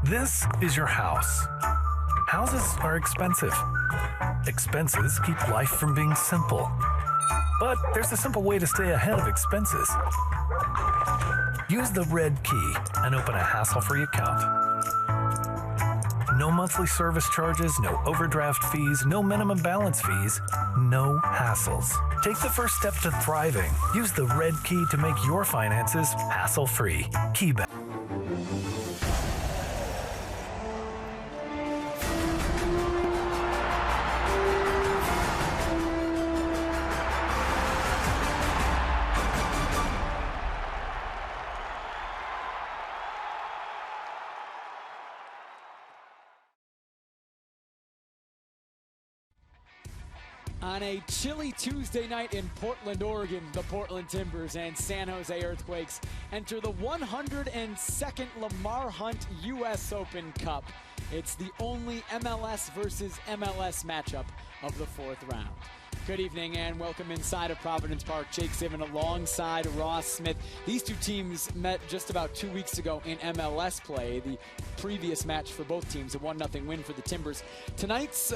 This is your house. Houses are expensive. Expenses keep life from being simple. But there's a simple way to stay ahead of expenses. Use the red key and open a hassle-free account. No monthly service charges, no overdraft fees, no minimum balance fees, no hassles. Take the first step to thriving. Use the red key to make your finances hassle-free. KeyBank. On a chilly Tuesday night in Portland, Oregon, the Portland Timbers and San Jose Earthquakes enter the 102nd Lamar Hunt U.S. Open Cup. It's the only MLS versus MLS matchup of the fourth round. Good evening and welcome inside of Providence Park. Jake Sivan alongside Ross Smith. These two teams met just about 2 weeks ago in MLS play. The previous match for both teams, a 1-0 win for the Timbers. Tonight's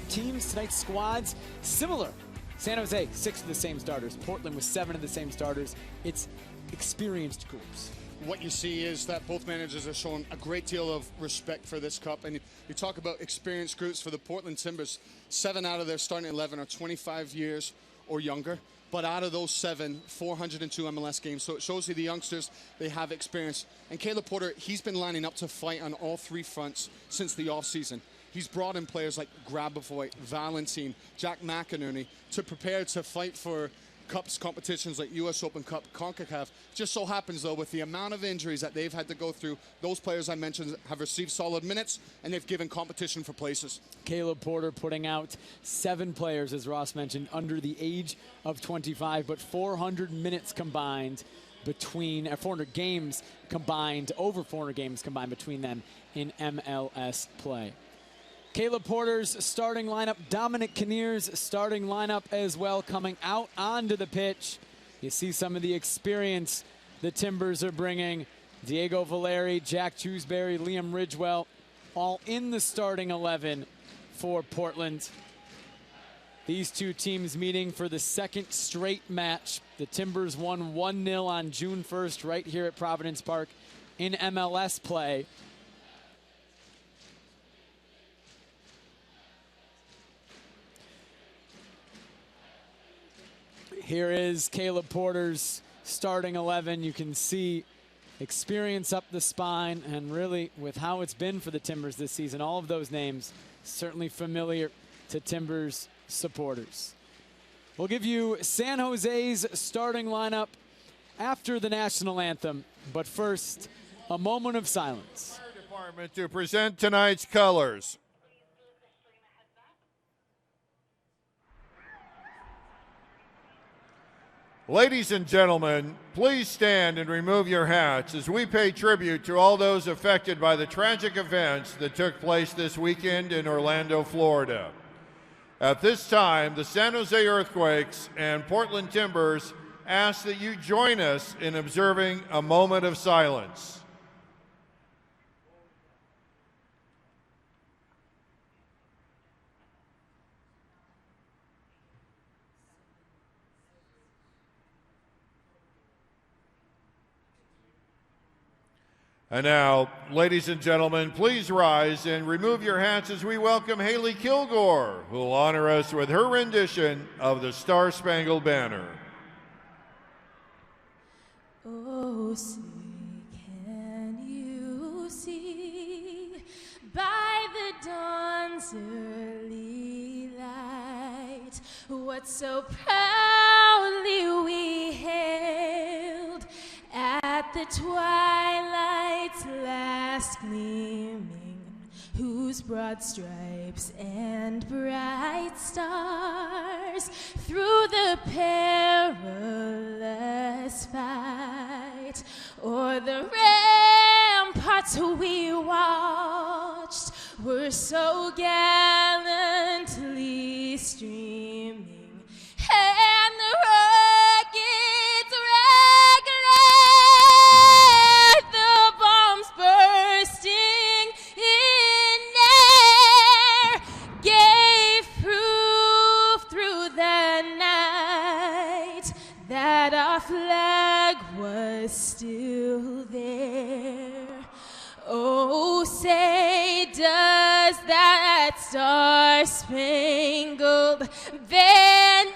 tonight's squads, similar. San Jose, 6 of the same starters. Portland with 7 of the same starters. It's experienced groups. What you see is that both managers are showing a great deal of respect for this cup. And you talk about experienced groups for the Portland Timbers. 7 out of their starting 11 are 25 years or younger. But out of those 7, 402 MLS games. So it shows you the youngsters, they have experience. And Caleb Porter, he's been lining up to fight on all 3 fronts since the offseason. He's brought in players like Grabavoy, Valentine, Jack McInerney to prepare to fight for Cups competitions like U.S. Open Cup, CONCACAF. Just so happens, though, with the amount of injuries that they've had to go through, those players I mentioned have received solid minutes, and they've given competition for places. Caleb Porter putting out 7 players, as Ross mentioned, under the age of 25, but 400 minutes combined between, 400 games combined, over 400 games combined between them in MLS play. Caleb Porter's starting lineup, Dominic Kinnear's starting lineup as well, coming out onto the pitch. You see some of the experience the Timbers are bringing. Diego Valeri, Jack Jewsbury, Liam Ridgewell, all in the starting 11 for Portland. These two teams meeting for the second straight match. The Timbers won 1-0 on June 1st right here at Providence Park in MLS play. Here is Caleb Porter's starting 11. You can see experience up the spine, and really with how it's been for the Timbers this season, all of those names certainly familiar to Timbers supporters. We'll give you San Jose's starting lineup after the national anthem, but first, a moment of silence. Fire Department to present tonight's colors. Ladies and gentlemen, please stand and remove your hats as we pay tribute to all those affected by the tragic events that took place this weekend in Orlando, Florida. At this time, the San Jose Earthquakes and Portland Timbers ask that you join us in observing a moment of silence. And now, ladies and gentlemen, please rise and remove your hats as we welcome Haley Kilgore, who will honor us with her rendition of the Star-Spangled Banner. Oh, see, can you see by the dawn's early light what so proudly we hailed at the twilight's last gleaming, whose broad stripes and bright stars through the perilous fight o'er the ramparts we watched were so gallantly streaming, and the rockets raged, the bombs bursting flag was still there. Oh, say does that star-spangled banner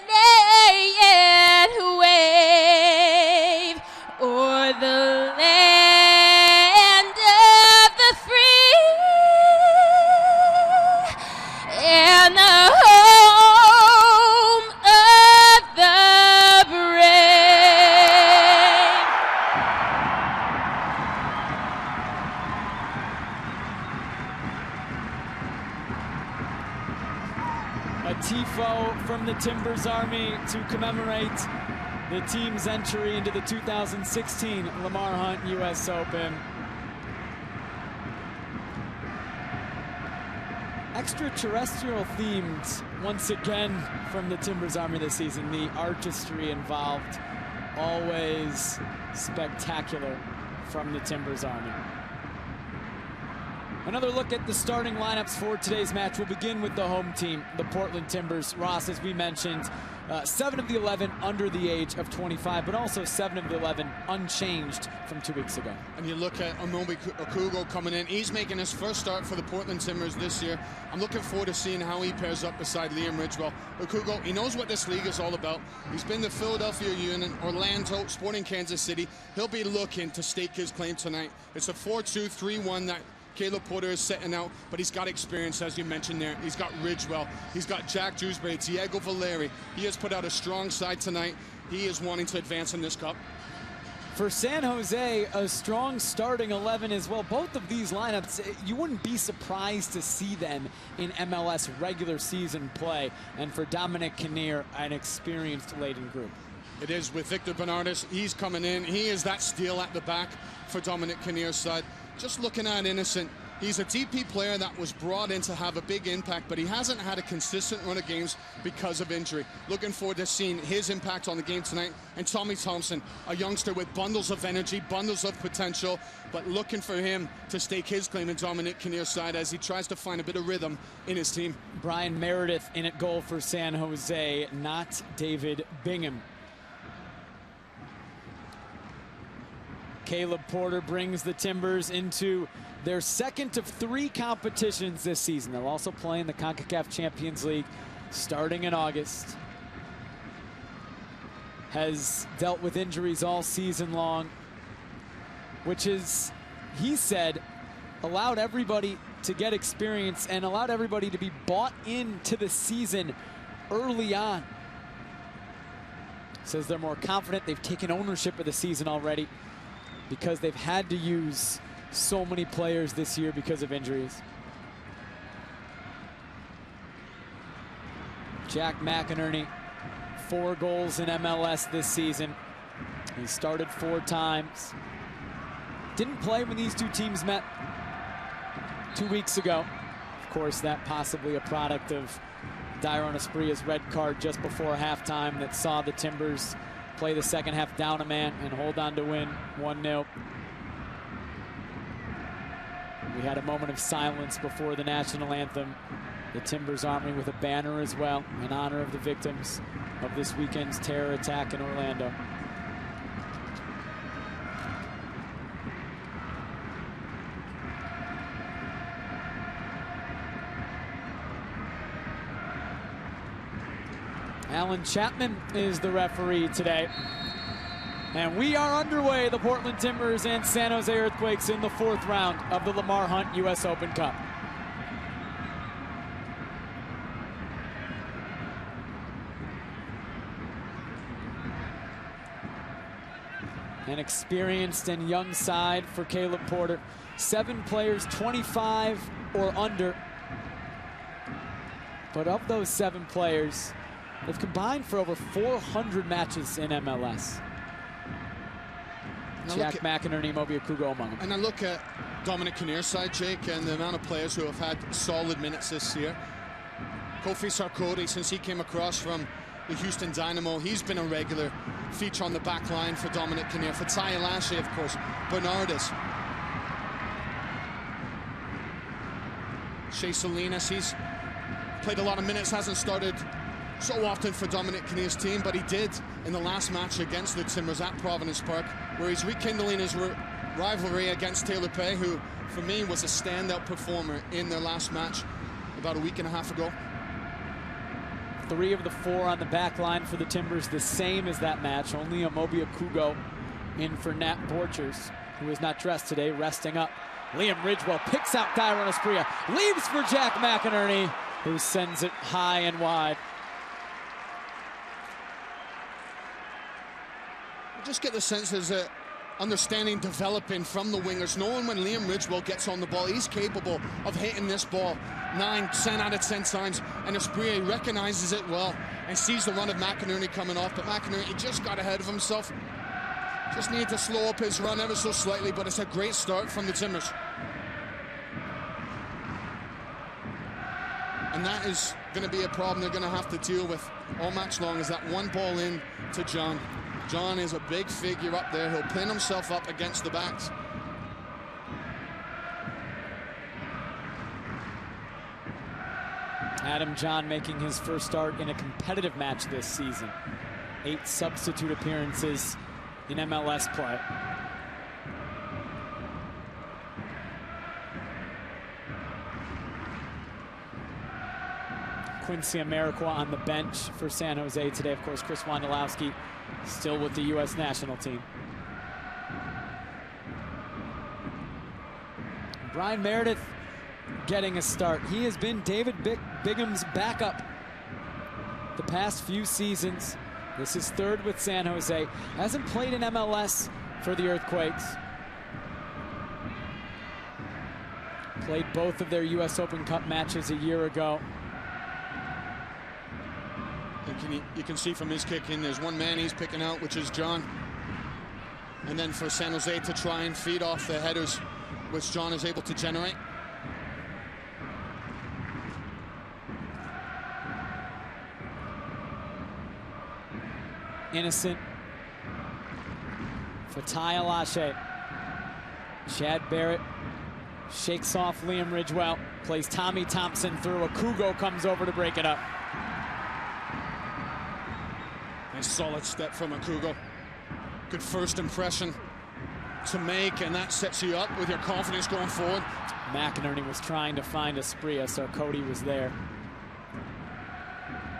yet wave o'er the land of the free and the home of the brave? A tifo from the Timbers Army to commemorate the team's entry into the 2016 Lamar Hunt U.S. Open. Extraterrestrial themed once again from the Timbers Army this season. The artistry involved, always spectacular from the Timbers Army. Another look at the starting lineups for today's match. We'll begin with the home team, the Portland Timbers. Ross, as we mentioned, 7 of the 11 under the age of 25, but also 7 of the 11 unchanged from 2 weeks ago. And you look at Omobi Okugo coming in. He's making his first start for the Portland Timbers this year. I'm looking forward to seeing how he pairs up beside Liam Ridgewell. Okugo, he knows what this league is all about. He's been to Philadelphia Union, Orlando, Sporting Kansas City. He'll be looking to stake his claim tonight. It's a 4-2, 3-1 that Caleb Porter is setting out, but he's got experience, as you mentioned there. He's got Ridgewell. He's got Jack Dewsbury, Diego Valeri. He has put out a strong side tonight. He is wanting to advance in this cup. For San Jose, a strong starting 11 as well. Both of these lineups, you wouldn't be surprised to see them in MLS regular season play. And for Dominic Kinnear, an experienced laden group. It is with Victor Bernardes. He's coming in. He is that steal at the back for Dominic Kinnear's side. Just looking at Innocent, he's a DP player that was brought in to have a big impact, but he hasn't had a consistent run of games because of injury. Looking forward to seeing his impact on the game tonight. And Tommy Thompson, a youngster with bundles of energy, bundles of potential, but looking for him to stake his claim in Dominic Kinnear's side as he tries to find a bit of rhythm in his team. Brian Meredith in at goal for San Jose, not David Bingham. Caleb Porter brings the Timbers into their second of 3 competitions this season. They'll also play in the CONCACAF Champions League starting in August. Has dealt with injuries all season long, which is, he said, allowed everybody to get experience and allowed everybody to be bought into the season early on. Says they're more confident. They've taken ownership of the season already, because they've had to use so many players this year because of injuries. Jack McInerney, 4 goals in MLS this season. He started 4 times. Didn't play when these two teams met 2 weeks ago. Of course, that possibly a product of Dairon Aspria's red card just before halftime that saw the Timbers play the second half down a man and hold on to win 1-0. We had a moment of silence before the national anthem. The Timbers Army with a banner as well in honor of the victims of this weekend's terror attack in Orlando. Alan Chapman is the referee today. And we are underway, the Portland Timbers and San Jose Earthquakes in the 4th round of the Lamar Hunt U.S. Open Cup. An experienced and young side for Caleb Porter. 7 players, 25 or under. But of those 7 players, they've combined for over 400 matches in MLS. Jack McInerney, Omobi Okugo among them. And I look at Dominic Kinnear's side, Jake, and the amount of players who have had solid minutes this year. Kofi Sarkodie, since he came across from the Houston Dynamo, he's been a regular feature on the back line for Dominic Kinnear. For Ty Lashley, of course, Bernardes. Shea Salinas, he's played a lot of minutes, hasn't started so often for Dominic Kinnear's team, but he did in the last match against the Timbers at Providence Park, where he's rekindling his rivalry against Taylor Pay, who for me was a standout performer in their last match about a week and a half ago. 3 of the 4 on the back line for the Timbers, the same as that match. Only Amobi Okugo in for Nat Borchers, who is not dressed today, resting up. Liam Ridgewell picks out Kyron Espria, leaves for Jack McInerney, who sends it high and wide. I just get the sense there's a understanding developing from the wingers, knowing when Liam Ridgewell gets on the ball, he's capable of hitting this ball 9, 10 out of 10 times, and Espria recognizes it well and sees the run of McInerney coming off, but McInerney just got ahead of himself. Just needed to slow up his run ever so slightly, but it's a great start from the Timbers. And that is going to be a problem they're going to have to deal with all match long, is that one ball in to John. John is a big figure up there. He'll pin himself up against the backs. Adam John making his first start in a competitive match this season. 8 substitute appearances in MLS play. Quincy Amarikwa on the bench for San Jose today. Of course, Chris Wondolowski still with the U.S. national team. Brian Meredith getting a start. He has been David Bigham's backup the past few seasons. This is 3rd with San Jose. Hasn't played in MLS for the Earthquakes. Played both of their U.S. Open Cup matches a year ago. You can see from his kicking, there's one man he's picking out, which is John. And then for San Jose to try and feed off the headers, which John is able to generate. Innocent for Ty Alashe. Chad Barrett shakes off Liam Ridgewell, plays Tommy Thompson through. Okugo comes over to break it up. Nice solid step from Okugo. Good first impression to make, and that sets you up with your confidence going forward. McInerney was trying to find Espria, so Cody was there.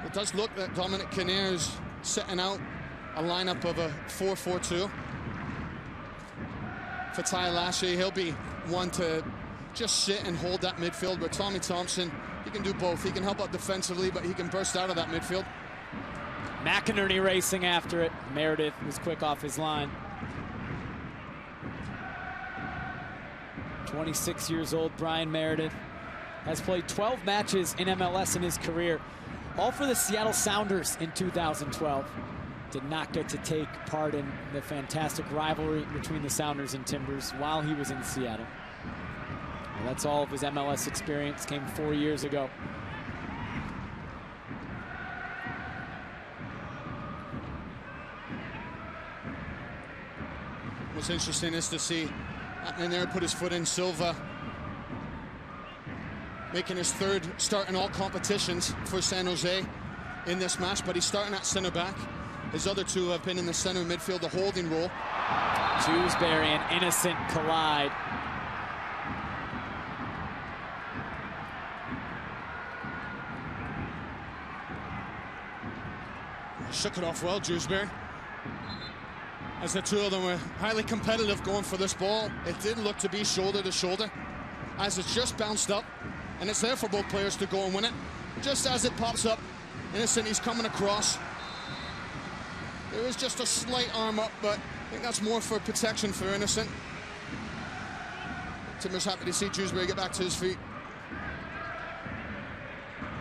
It does look that Dominic Kinnear is setting out a lineup of a 4-4-2. For Ty Lashley, he'll be one to just sit and hold that midfield, where Tommy Thompson, he can do both. He can help out defensively, but he can burst out of that midfield. McInerney racing after it. Meredith was quick off his line. 26 years old, Brian Meredith has played 12 matches in MLS in his career, all for the Seattle Sounders in 2012. Did not get to take part in the fantastic rivalry between the Sounders and Timbers while he was in Seattle. Well, that's all of his MLS experience. Came 4 years ago. What's interesting is to see and there put his foot in. Silva making his 3rd start in all competitions for San Jose in this match, but he's starting at center back. His other 2 have been in the center midfield, the holding role. Dewsbury and Innocent collide. Shook it off well, Dewsbury. As the 2 of them were highly competitive going for this ball, it did look to be shoulder to shoulder, as it's just bounced up, and it's there for both players to go and win it. Just as it pops up, Innocent, he's coming across. There is just a slight arm up, but I think that's more for protection for Innocent. Timbers happy to see Dewsbury get back to his feet.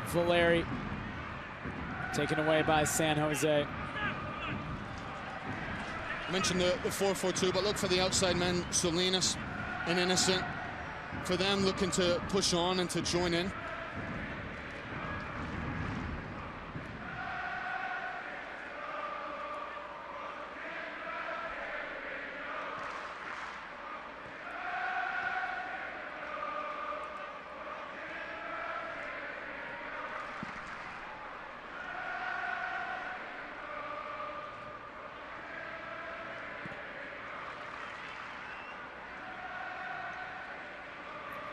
Valeri taken away by San Jose. I mentioned the 4-4-2, but look for the outside men, Salinas and Innocent. For them looking to push on and to join in.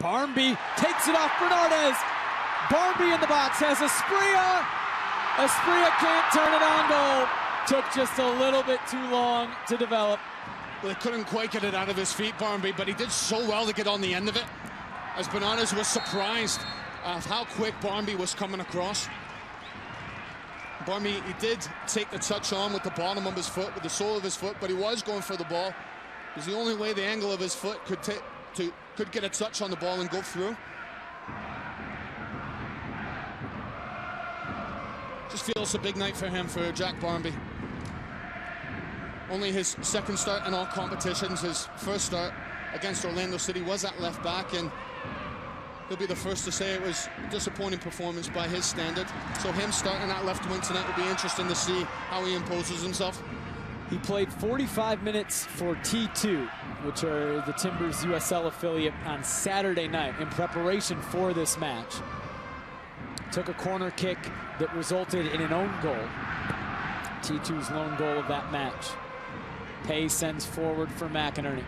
Barmby takes it off Bernardes. Barmby in the box has Asprilla. Asprilla can't turn it on goal. Took just a little bit too long to develop. Well, he couldn't quite get it out of his feet, Barmby, but he did so well to get on the end of it, as Bernardes was surprised of how quick Barmby was coming across. Barmby, he did take the touch on with the bottom of his foot, with the sole of his foot, but he was going for the ball. It was the only way the angle of his foot could get a touch on the ball and go through. Just feels a big night for him, for Jack Barmby. Only his second start in all competitions. His first start against Orlando City was at left back, and he'll be the first to say it was a disappointing performance by his standard. So him starting at left wing tonight will be interesting to see how he imposes himself. He played 45 minutes for T2, which are the Timbers USL affiliate, on Saturday night in preparation for this match. Took a corner kick that resulted in an own goal. T2's lone goal of that match. Pay sends forward for McInerney.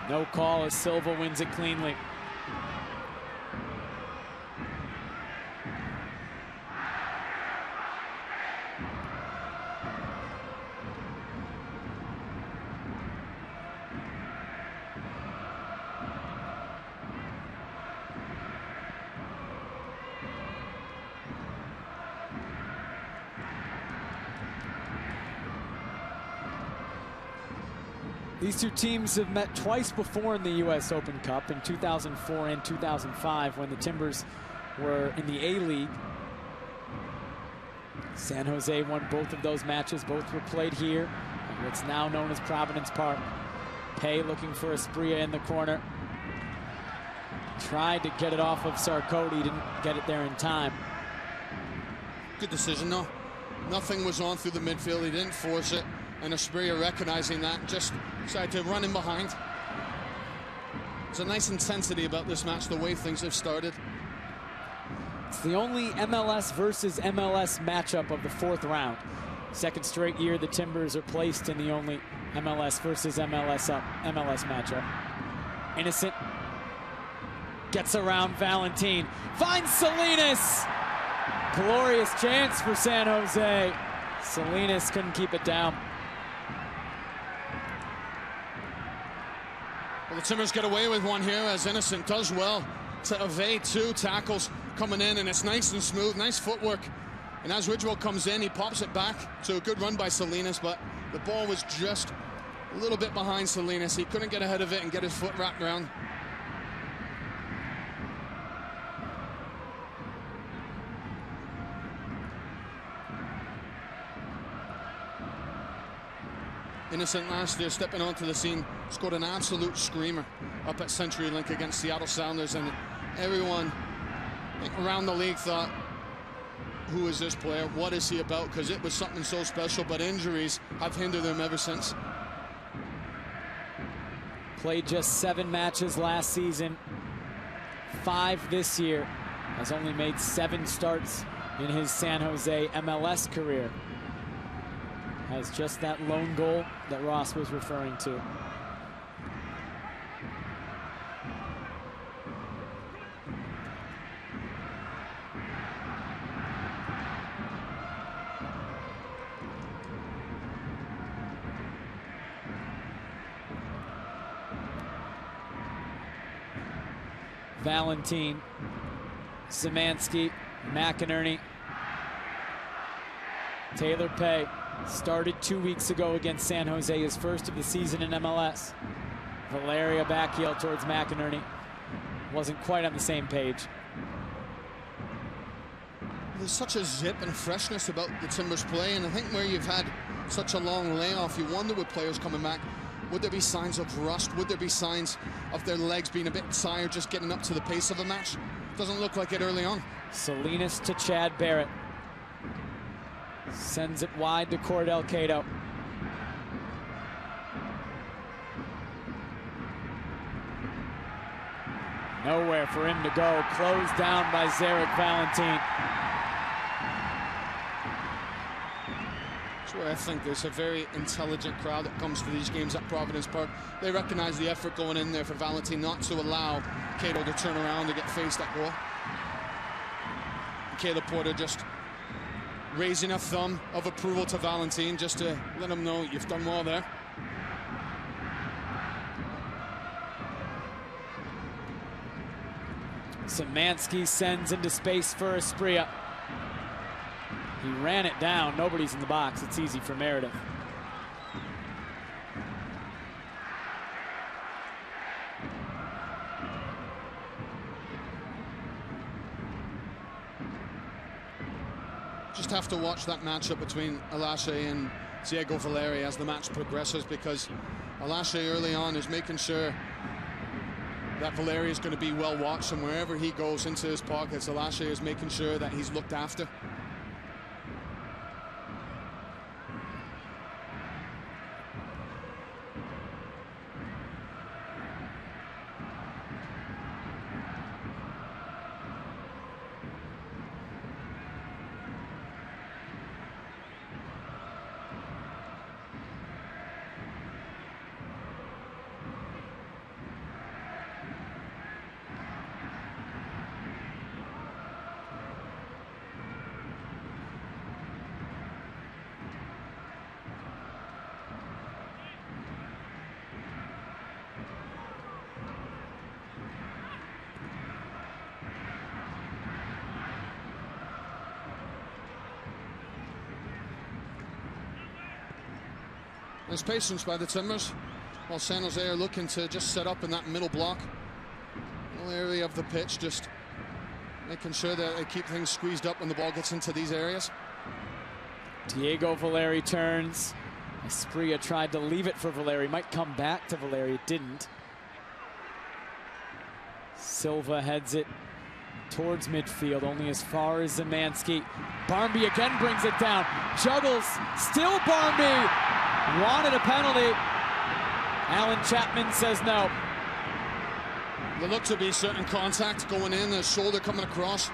No call as Silva wins it cleanly. These two teams have met twice before in the U.S. Open Cup, in 2004 and 2005, when the Timbers were in the A-League. San Jose won both of those matches. Both were played here at what's now known as Providence Park. Pay looking for Asprilla in the corner. Tried to get it off of Sarkodie, didn't get it there in time. Good decision, though. Nothing was on through the midfield. He didn't force it. And Asprilla, recognizing that, just decided to run in behind. There's a nice intensity about this match, the way things have started. It's the only MLS versus MLS matchup of the fourth round. Second straight year the Timbers are placed in the only MLS versus MLS matchup. Innocent gets around Valentin, finds Salinas. Glorious chance for San Jose. Salinas couldn't keep it down. Well, the Timbers get away with one here, as Innocent does well to evade two tackles coming in, and it's nice and smooth, nice footwork. And as Ridgewell comes in, he pops it back. So a good run by Salinas, but the ball was just a little bit behind Salinas. He couldn't get ahead of it and get his foot wrapped around. Innocent last year, stepping onto the scene, scored an absolute screamer up at CenturyLink against Seattle Sounders, and everyone around the league thought, who is this player? What is he about? Because it was something so special, but injuries have hindered him ever since. Played just 7 matches last season, 5 this year. Has only made 7 starts in his San Jose MLS career. Has just that lone goal that Ross was referring to. Valentin, Szymanski, McInerney, Taylor Pay. Started 2 weeks ago against San Jose, his first of the season in MLS. Valeria backheel towards McInerney. Wasn't quite on the same page. There's such a zip and freshness about the Timbers play, and I think where you've had such a long layoff, you wonder with players coming back, would there be signs of rust? Would there be signs of their legs being a bit tired, just getting up to the pace of a match? Doesn't look like it early on. Salinas to Chad Barrett. Sends it wide to Cordell Cato. Nowhere for him to go. Closed down by Zarek Valentin. That's where I think there's a very intelligent crowd that comes to these games at Providence Park. They recognize the effort going in there for Valentin not to allow Cato to turn around to get faced at goal. Caleb Porter just raising a thumb of approval to Valentin just to let him know you've done well there. Szymanski sends into space for Asprilla. He ran it down. Nobody's in the box. It's easy for Meredith. Just have to watch that matchup between Alashe and Diego Valeri as the match progresses, because Alashe early on is making sure that Valeri is going to be well watched, and wherever he goes into his pockets, Alashe is making sure that he's looked after. There's patience by the Timbers, while San Jose are looking to just set up in that middle block. Middle area of the pitch, just making sure that they keep things squeezed up when the ball gets into these areas. Diego Valeri turns. Asprilla tried to leave it for Valeri. Might come back to Valeri. It didn't. Silva heads it towards midfield, only as far as Szymanski. Barmby again brings it down. Juggles. Still Barmby. Wanted a penalty. Alan Chapman says no. There looked to be certain contact going in, a shoulder coming across.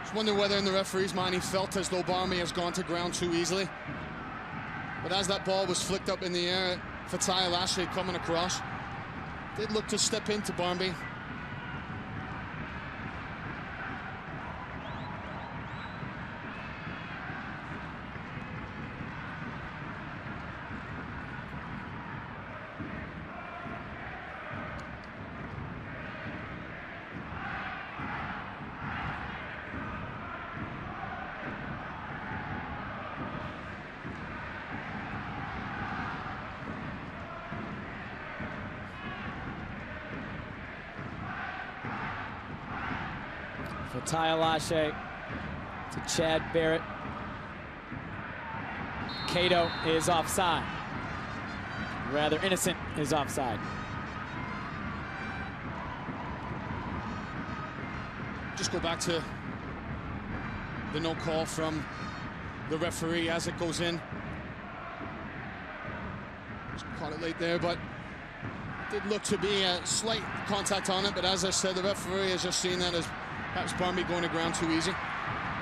Just wonder whether in the referee's mind he felt as though Barmby has gone to ground too easily. But as that ball was flicked up in the air, Fatai Alashe coming across, did look to step into Barmby. Fatai Alashe to Chad Barrett. Cato is offside. Rather, Innocent is offside. Just go back to the no call from the referee as it goes in. Just caught it late there, but did look to be a slight contact on it. But as I said, the referee has just seen that as perhaps Barmby going to ground too easy.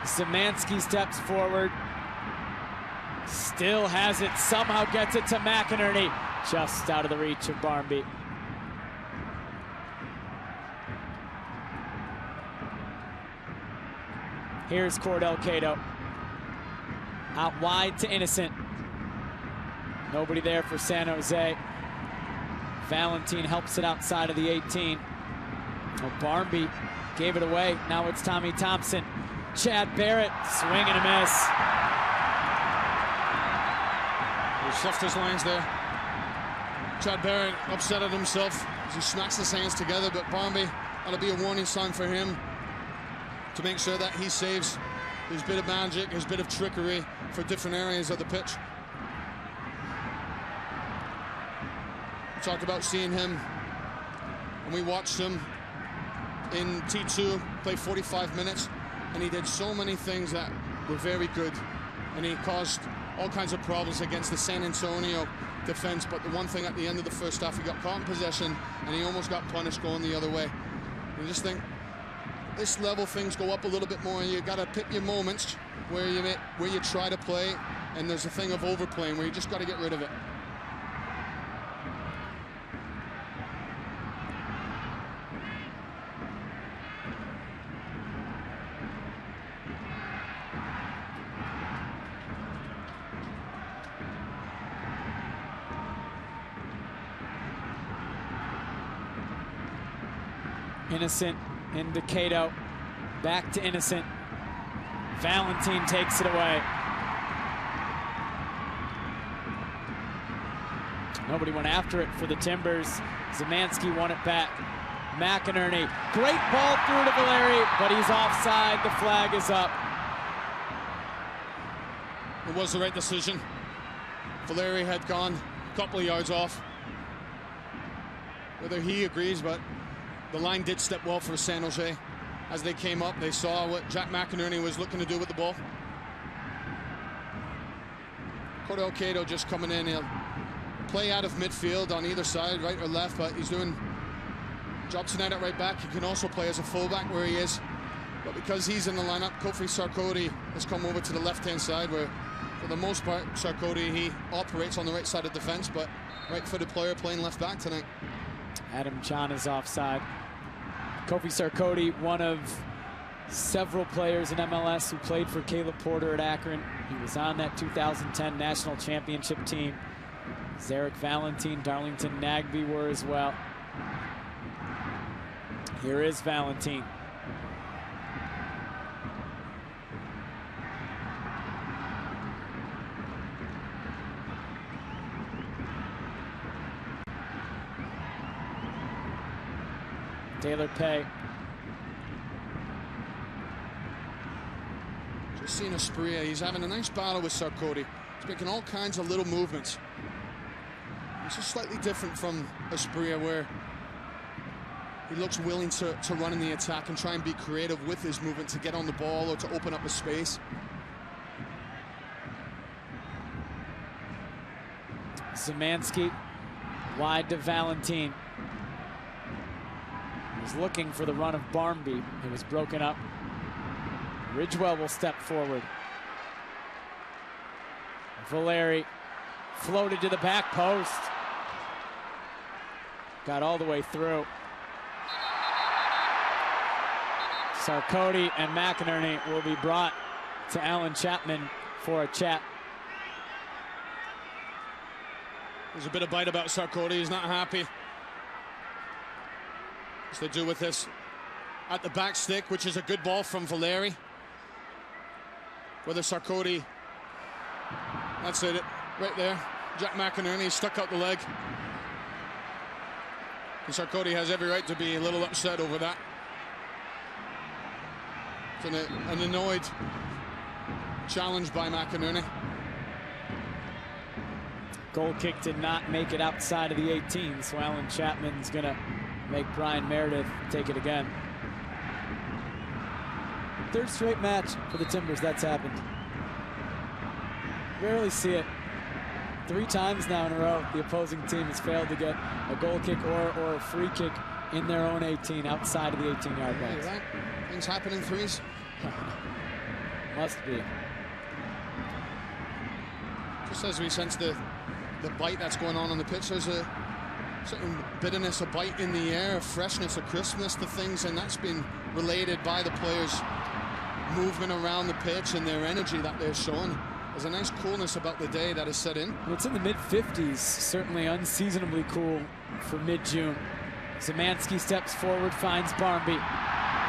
Szymanski steps forward. Still has it, somehow gets it to McInerney. Just out of the reach of Barmby. Here's Cordell Cato. Out wide to Innocent. Nobody there for San Jose. Valentin helps it outside of the 18. Oh, Barmby gave it away. Now it's Tommy Thompson. Chad Barrett, swing and a miss. He stuffed his lines there. Chad Barrett upset at himself as he smacks his hands together, but Barmby, that'll be a warning sign for him to make sure that he saves his bit of magic, his bit of trickery for different areas of the pitch. We talked about seeing him, and we watched him in T2 play 45 minutes, and he did so many things that were very good, and he caused all kinds of problems against the San Antonio defense. But the one thing at the end of the first half, he got caught in possession and he almost got punished going the other way. You just think this level things go up a little bit more, and you got to pick your moments where you try to play and there's a thing of overplaying where you just got to get rid of it. Innocent into Cato, back to Innocent. Valentine takes it away. Nobody went after it for the Timbers. Zemanski won it back. McInerney, great ball through to Valeri, but he's offside. The flag is up. It was the right decision. Valeri had gone a couple of yards off. Whether he agrees, but the line did step well for San Jose. As they came up, they saw what Jack McInerney was looking to do with the ball. Cordell Cato just coming in. He'll play out of midfield on either side, right or left, but he's doing job tonight at right back. He can also play as a fullback where he is. But because he's in the lineup, Kofi Sarkodie has come over to the left-hand side where, for the most part, Sarkodie, he operates on the right side of defense, but right-footed player playing left back tonight. Adam Chan is offside. Kofi Sarkodie, one of several players in MLS who played for Caleb Porter at Akron. He was on that 2010 national championship team. Zarek Valentine, Darlington Nagbe were as well. Here is Valentine. Taylor Pay. Just seeing Asprilla, he's having a nice battle with Sarkodie. He's making all kinds of little movements. It's just slightly different from Asprilla, where he looks willing to run in the attack and try and be creative with his movement to get on the ball or to open up a space. Zemanski wide to Valentine. He's looking for the run of Barmby. It was broken up. Ridgewell will step forward. Valeri floated to the back post. Got all the way through. Sarkodie and McInerney will be brought to Alan Chapman for a chat. There's a bit of bite about Sarkodie. He's not happy. As they do with this at the back stick, which is a good ball from Valeri. Whether Sarkodie, that's it, right there. Jack McInerney stuck out the leg. And Sarkodie has every right to be a little upset over that. It's an annoyed challenge by McInerney. Goal kick did not make it outside of the 18, so Alan Chapman's gonna make Brian Meredith take it again. Third straight match for the Timbers that's happened. Rarely see it. 3 times now in a row, the opposing team has failed to get a goal kick or a free kick in their own 18, outside of the 18-yard box. Right. Things happen in threes. Must be. Just as we sense the bite that's going on the pitch, there's a certain bitterness, a bite in the air, a freshness, a crispness to things, and that's been related by the players' movement around the pitch and their energy that they're showing. There's a nice coolness about the day that is set in. It's in the mid-50s, certainly unseasonably cool for mid-June. Zemanski steps forward, finds Barmby.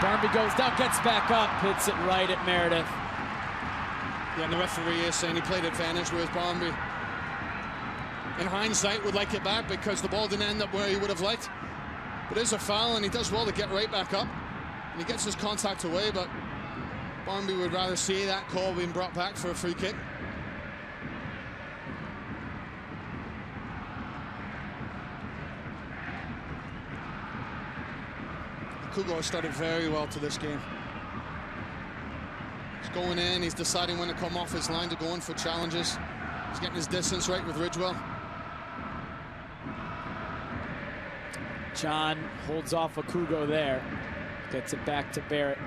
Barmby goes down, gets back up, hits it right at Meredith. Yeah, and the referee is saying he played advantage, whereas Barmby, in hindsight, would like it back because the ball didn't end up where he would have liked. But there's a foul, and he does well to get right back up. And he gets his contact away, but Barmby would rather see that call being brought back for a free kick. Kugo has started very well to this game. He's going in, he's deciding when to come off his line to go in for challenges. He's getting his distance right with Ridgewell. John holds off a Kugo there. Gets it back to Barrett.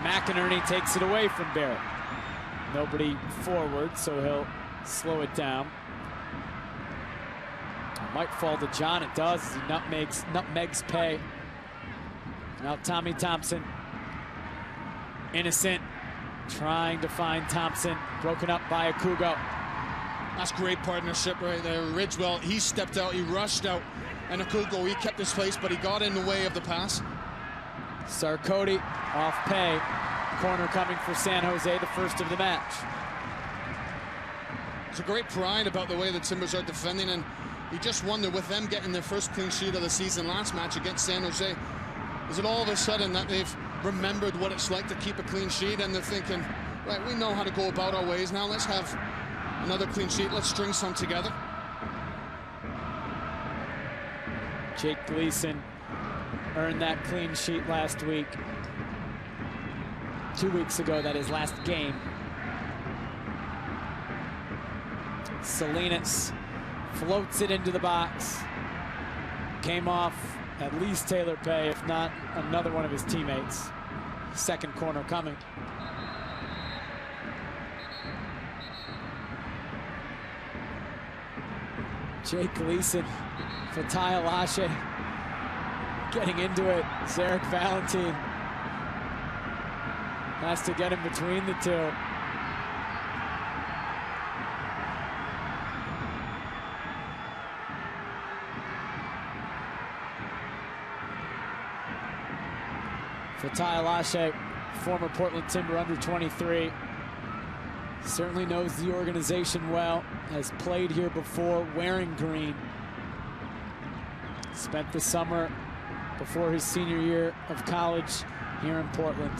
McInerney takes it away from Barrett. Nobody forward, so he'll slow it down. It might fall to John. It does as he nutmegs Pay. Now Tommy Thompson. Innocent trying to find Thompson. Broken up by Akugo. That's great partnership right there. Ridgewell, he stepped out, he rushed out. And Akugo, he kept his place, but he got in the way of the pass. Sarkodie off Pay. Corner coming for San Jose, the first of the match. There's a great pride about the way the Timbers are defending, and you just wonder, with them getting their first clean sheet of the season last match against San Jose, is it all of a sudden that they've remembered what it's like to keep a clean sheet, and they're thinking, right, we know how to go about our ways now, let's have another clean sheet, let's string some together. Jake Gleason earned that clean sheet last week. 2 weeks ago, that is, last game. Salinas floats it into the box. Came off at least Taylor Pay, if not another one of his teammates. Second corner coming. Jake Gleason, Fatai Alashe getting into it. Zarek Valentine has to get in between the two. Fatai Alashe, former Portland Timber under 23. Certainly knows the organization well, has played here before wearing green. Spent the summer before his senior year of college here in Portland.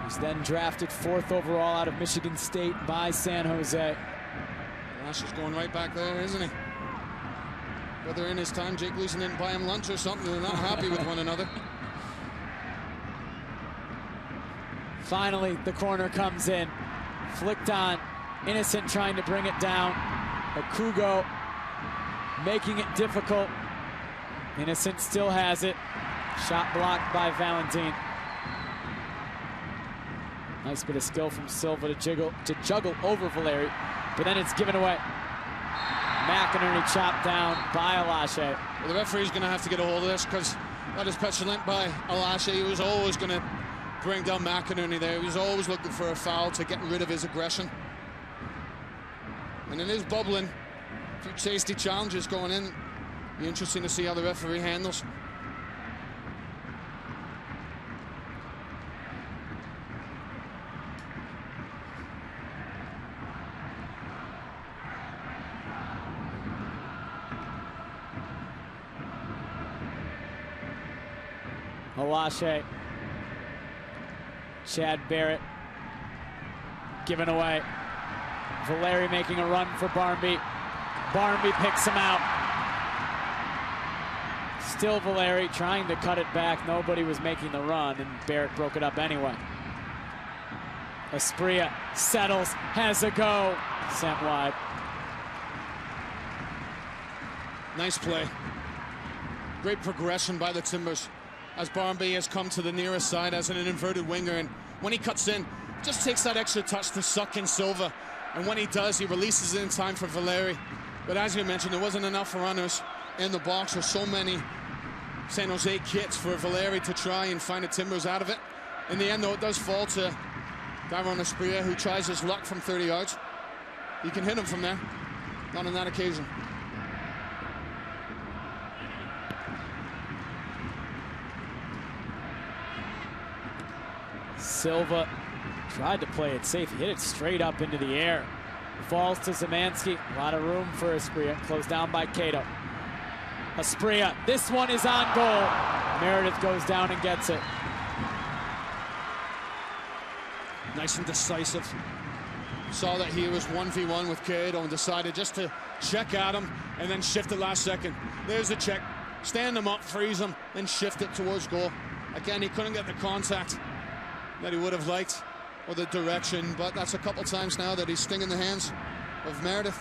He's then drafted 4th overall out of Michigan State by San Jose. Lash is going right back there, isn't he? Whether in his time Jake Gleason didn't buy him lunch or something, they're not happy with one another. Finally, the corner comes in. Flicked on. Innocent trying to bring it down. Akugo making it difficult. Innocent still has it. Shot blocked by Valentine. Nice bit of skill from Silva to juggle over Valeri, but then it's given away. McInerney chopped down by Alashe. Well, the referee's going to have to get a hold of this, because that is petulant by Alashe. He was always going to bring down McInerney there. He was always looking for a foul to get rid of his aggression. And it is bubbling. A few tasty challenges going in. Be interesting to see how the referee handles. Alashe. Chad Barrett given away. Valeri making a run for Barmby. Barmby picks him out. Still Valeri trying to cut it back. Nobody was making the run, and Barrett broke it up anyway. Asprilla settles, has a go. Sent wide. Nice play. Great progression by the Timbers, as Barmby has come to the nearest side as an inverted winger, and when he cuts in, just takes that extra touch to suck in Silva, and when he does, he releases it in time for Valeri. But as you mentioned, there wasn't enough runners in the box, or so many San Jose kits for Valeri to try and find the Timbers out of it. In the end, though, it does fall to Dairon Asprilla, who tries his luck from 30 yards. He can hit him from there, not on that occasion. Silva tried to play it safe. He hit it straight up into the air. Falls to Szymanski. A lot of room for Asprilla. Closed down by Cato. Asprilla. This one is on goal. Meredith goes down and gets it. Nice and decisive. Saw that he was 1v1 with Cato and decided just to check at him and then shift it last second. There's the check. Stand him up, freeze him, then shift it towards goal. Again, he couldn't get the contact that he would have liked, or the direction, but that's a couple times now that he's stinging the hands of Meredith.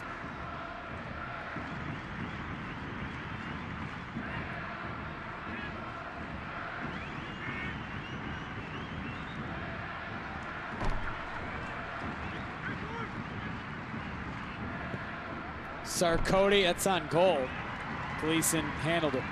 Sarkodie, that's on goal. Gleason handled it.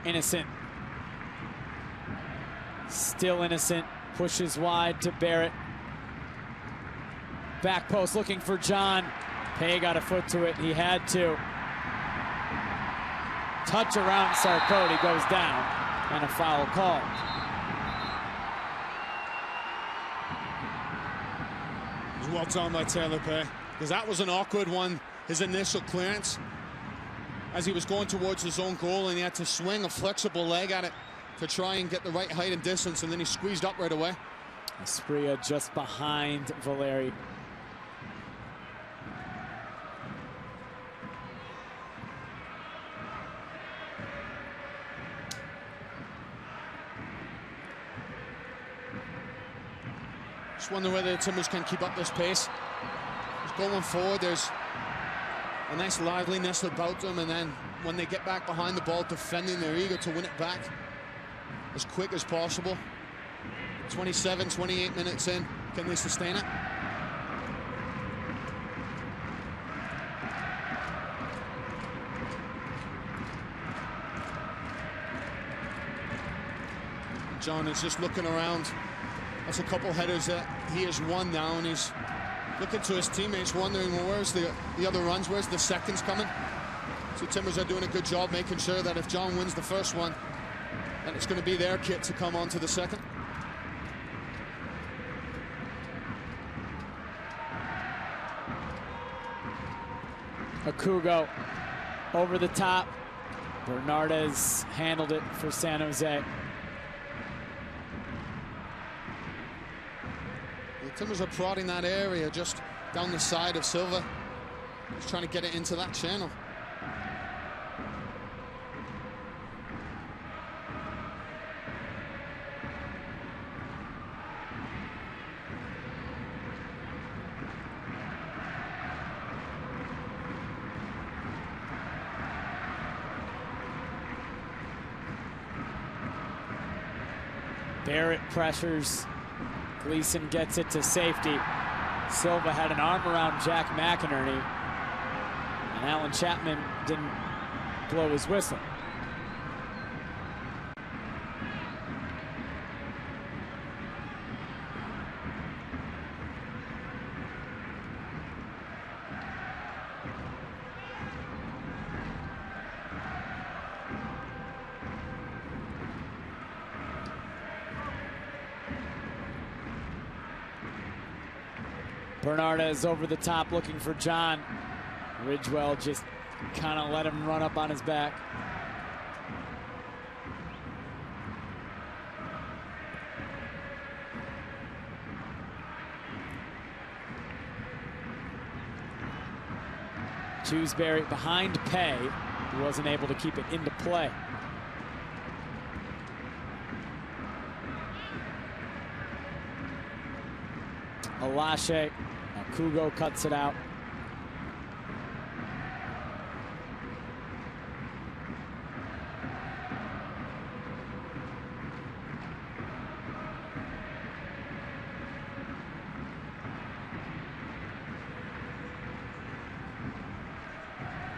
Innocent. Still Innocent. Pushes wide to Barrett. Back post looking for John. Pay got a foot to it. He had to. Touch around Sarkodie, goes down, and a foul called. It was well done by Taylor Pay, because that was an awkward one. His initial clearance, as he was going towards his own goal, and he had to swing a flexible leg at it to try and get the right height and distance, and then he squeezed up right away. Espria just behind Valeri. Just wonder whether the Timbers can keep up this pace. Just going forward, there's a nice liveliness about them, and then when they get back behind the ball defending, they're eager to win it back as quick as possible. 27, 28 minutes in, can they sustain it? John is just looking around. That's a couple headers that he has won now, and he's looking to his teammates, wondering, well, where's the other runs? Where's the seconds coming? So Timbers are doing a good job making sure that if John wins the first one, then it's going to be their kit to come on to the second. Akugo over the top. Bernardez handled it for San Jose. The Timbers are prodding that area just down the side of Silva. Just trying to get it into that channel. Barrett pressures. Gleason gets it to safety. Silva had an arm around Jack McInerney, and Alan Chapman didn't blow his whistle. Bernardez over the top looking for John. Ridgewell just kind of let him run up on his back. Dewsbury behind Pay. He wasn't able to keep it into play. Alashe. Kugo cuts it out.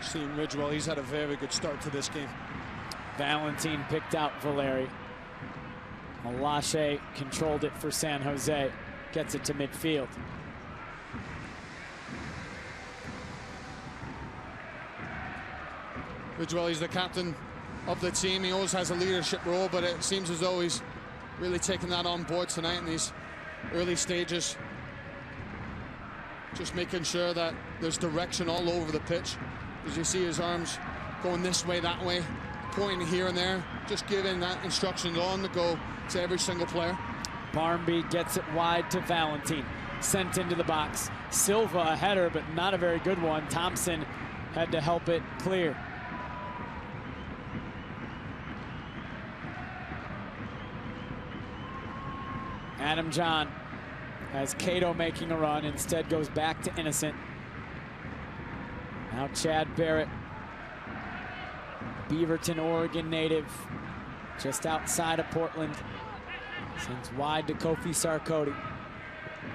Seeing Ridgewell, he's had a very good start to this game. Valentine picked out Valeri. Alashe controlled it for San Jose. Gets it to midfield. Ridgewell, he's the captain of the team. He always has a leadership role, but it seems as though he's really taken that on board tonight in these early stages. Just making sure that there's direction all over the pitch. As you see his arms going this way, that way, pointing here and there, just giving that instructions on the go to every single player. Barmby gets it wide to Valentine. Sent into the box. Silva a header, but not a very good one. Thompson had to help it clear. Adam John has Cato making a run, instead goes back to Innocent. Now Chad Barrett, Beaverton, Oregon native, just outside of Portland. Sends wide to Kofi Sarkodie.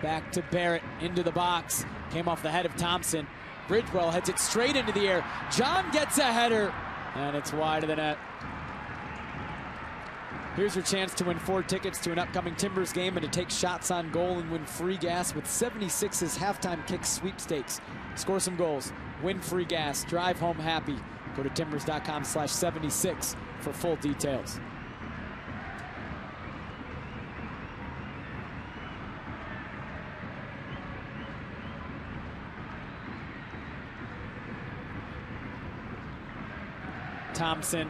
Back to Barrett, into the box. Came off the head of Thompson. Bridgewell heads it straight into the air. John gets a header, and it's wide of the net. Here's your chance to win 4 tickets to an upcoming Timbers game and to take shots on goal and win free gas with 76's halftime kick sweepstakes. Score some goals, win free gas, drive home happy. Go to timbers.com/76 for full details. Thompson,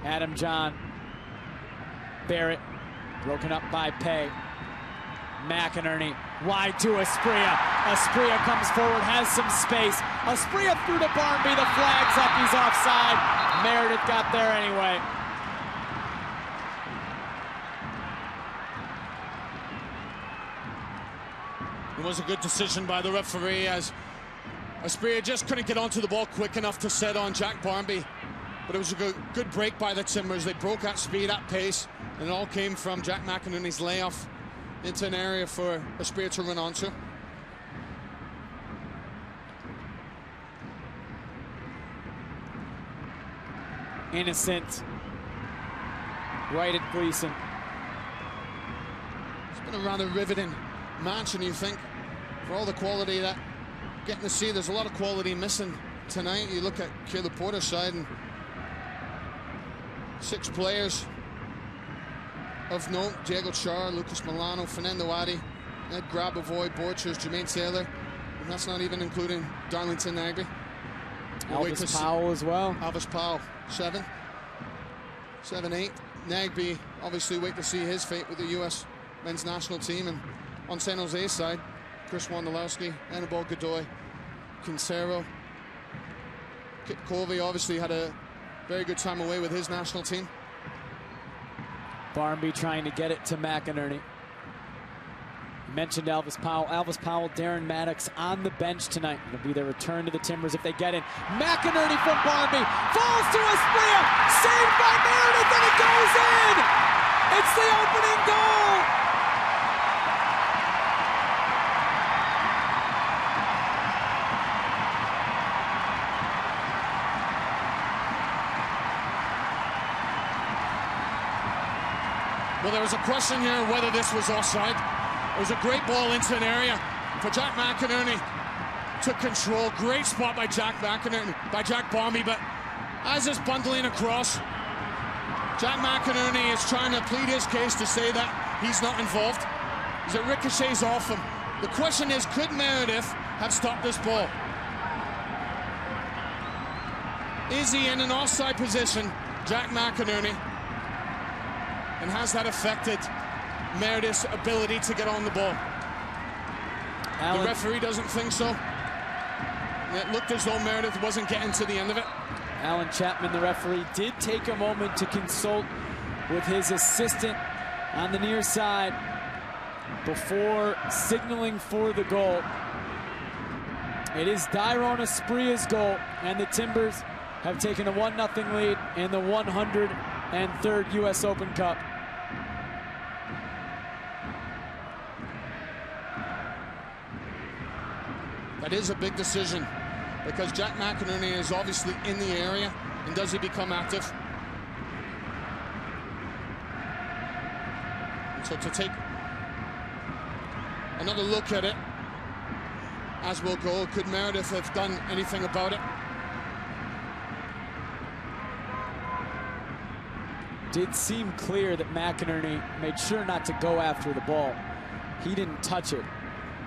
Adam John, Barrett, broken up by Pay. McInerney, wide to Asprilla. Asprilla comes forward, has some space. Asprilla through to Barmby, the flag's up, he's offside. Meredith got there anyway. It was a good decision by the referee, as Asprilla just couldn't get onto the ball quick enough to set on Jack Barmby. But it was a good break by the Timbers. They broke at speed, at pace, and it all came from Jack McInerney's layoff into an area for Asprilla to run onto. Innocent, right at Gleason. It's been a rather riveting match, and you think, for all the quality that getting to see, there's a lot of quality missing tonight. You look at Caleb Porter's side, and 6 players of note: Diego Char, Lucas Milano, Fernando Adi, Ed Grabavoy, Borchers, Jermaine Taylor, and that's not even including Darlington Nagby. Elvis Powell as well. Elvis Powell, 7, 8. Nagby, obviously, wait to see his fate with the U.S. men's national team. And on San Jose's side, Chris Wondolowski, Annabelle Godoy, Quincero, Kit Colvey obviously had a very good time away with his national team. Barmby trying to get it to McInerney. Mentioned Elvis Powell. Elvis Powell, Darren Maddox on the bench tonight. It'll be their return to the Timbers if they get in. McInerney from Barmby. Falls to Asprilla. Saved by Meredith, and it goes in! It's the opening goal! Well, there was a question here whether this was offside. It was a great ball into an area for Jack McInerney. Took control. Great spot by Jack Barmby, but as it's bundling across, Jack McInerney is trying to plead his case to say that he's not involved, as it ricochets off him. The question is, could Meredith have stopped this ball? Is he in an offside position, Jack McInerney? And has that affected Meredith's ability to get on the ball? The referee doesn't think so. It looked as though Meredith wasn't getting to the end of it. Alan Chapman, the referee, did take a moment to consult with his assistant on the near side before signaling for the goal. It is Dairon Asprilla's goal, and the Timbers have taken a 1-0 lead in the 103rd U.S. Open Cup. That is a big decision, because Jack McInerney is obviously in the area, and does he become active? And so to take another look at it, as we'll go, could Meredith have done anything about it? Did seem clear that McInerney made sure not to go after the ball. He didn't touch it.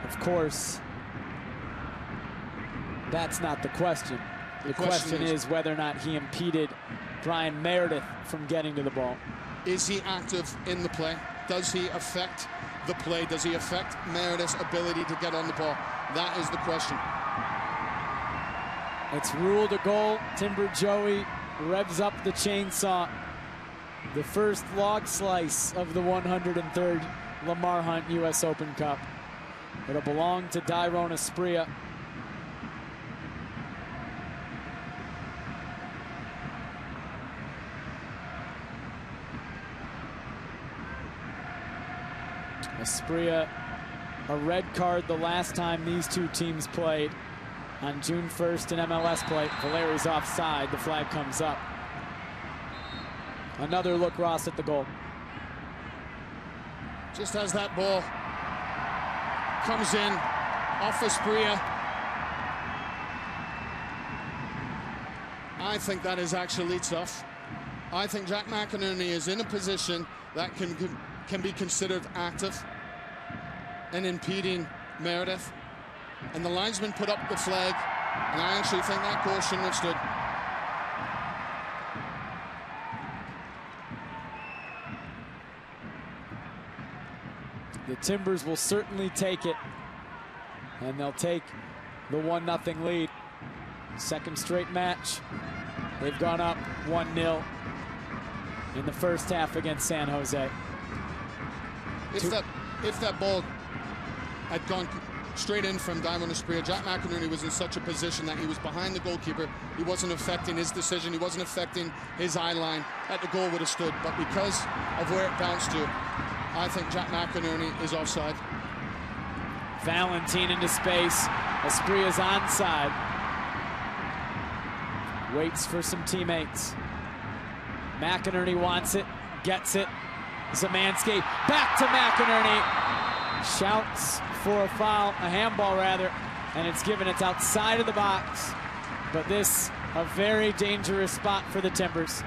Of course, that's not the question. The question is whether or not he impeded Brian Meredith from getting to the ball. Is he active in the play? Does he affect the play? Does he affect Meredith's ability to get on the ball? That is the question. It's ruled a goal. Timber Joey revs up the chainsaw. The first log slice of the 103rd Lamar Hunt U.S. Open Cup. It'll belong to Dairon Asprilla. Asprilla, a red card the last time these two teams played on June 1st in MLS play. Valeri's offside. The flag comes up. Another look, Ross, at the goal. Just as that ball comes in off Asprilla, I think that is actually tough. I think Jack McInerney is in a position that can be considered active and impeding Meredith. And the linesman put up the flag, and I actually think that goal shouldn't have stood. The Timbers will certainly take it, and they'll take the 1-0 lead. Second straight match. They've gone up 1-0 in the first half against San Jose. If that ball had gone straight in from Dairon Asprilla, Jack McInerney was in such a position that he was behind the goalkeeper. He wasn't affecting his decision. He wasn't affecting his eye line. That the goal would have stood. But because of where it bounced to, I think Jack McInerney is offside. Valentin into space. Asprilla's onside. Waits for some teammates. McInerney wants it, gets it. Zemanski back to McInerney. Shouts for a foul, a handball rather, and it's given. It's outside of the box. But this, a very dangerous spot for the Timbers.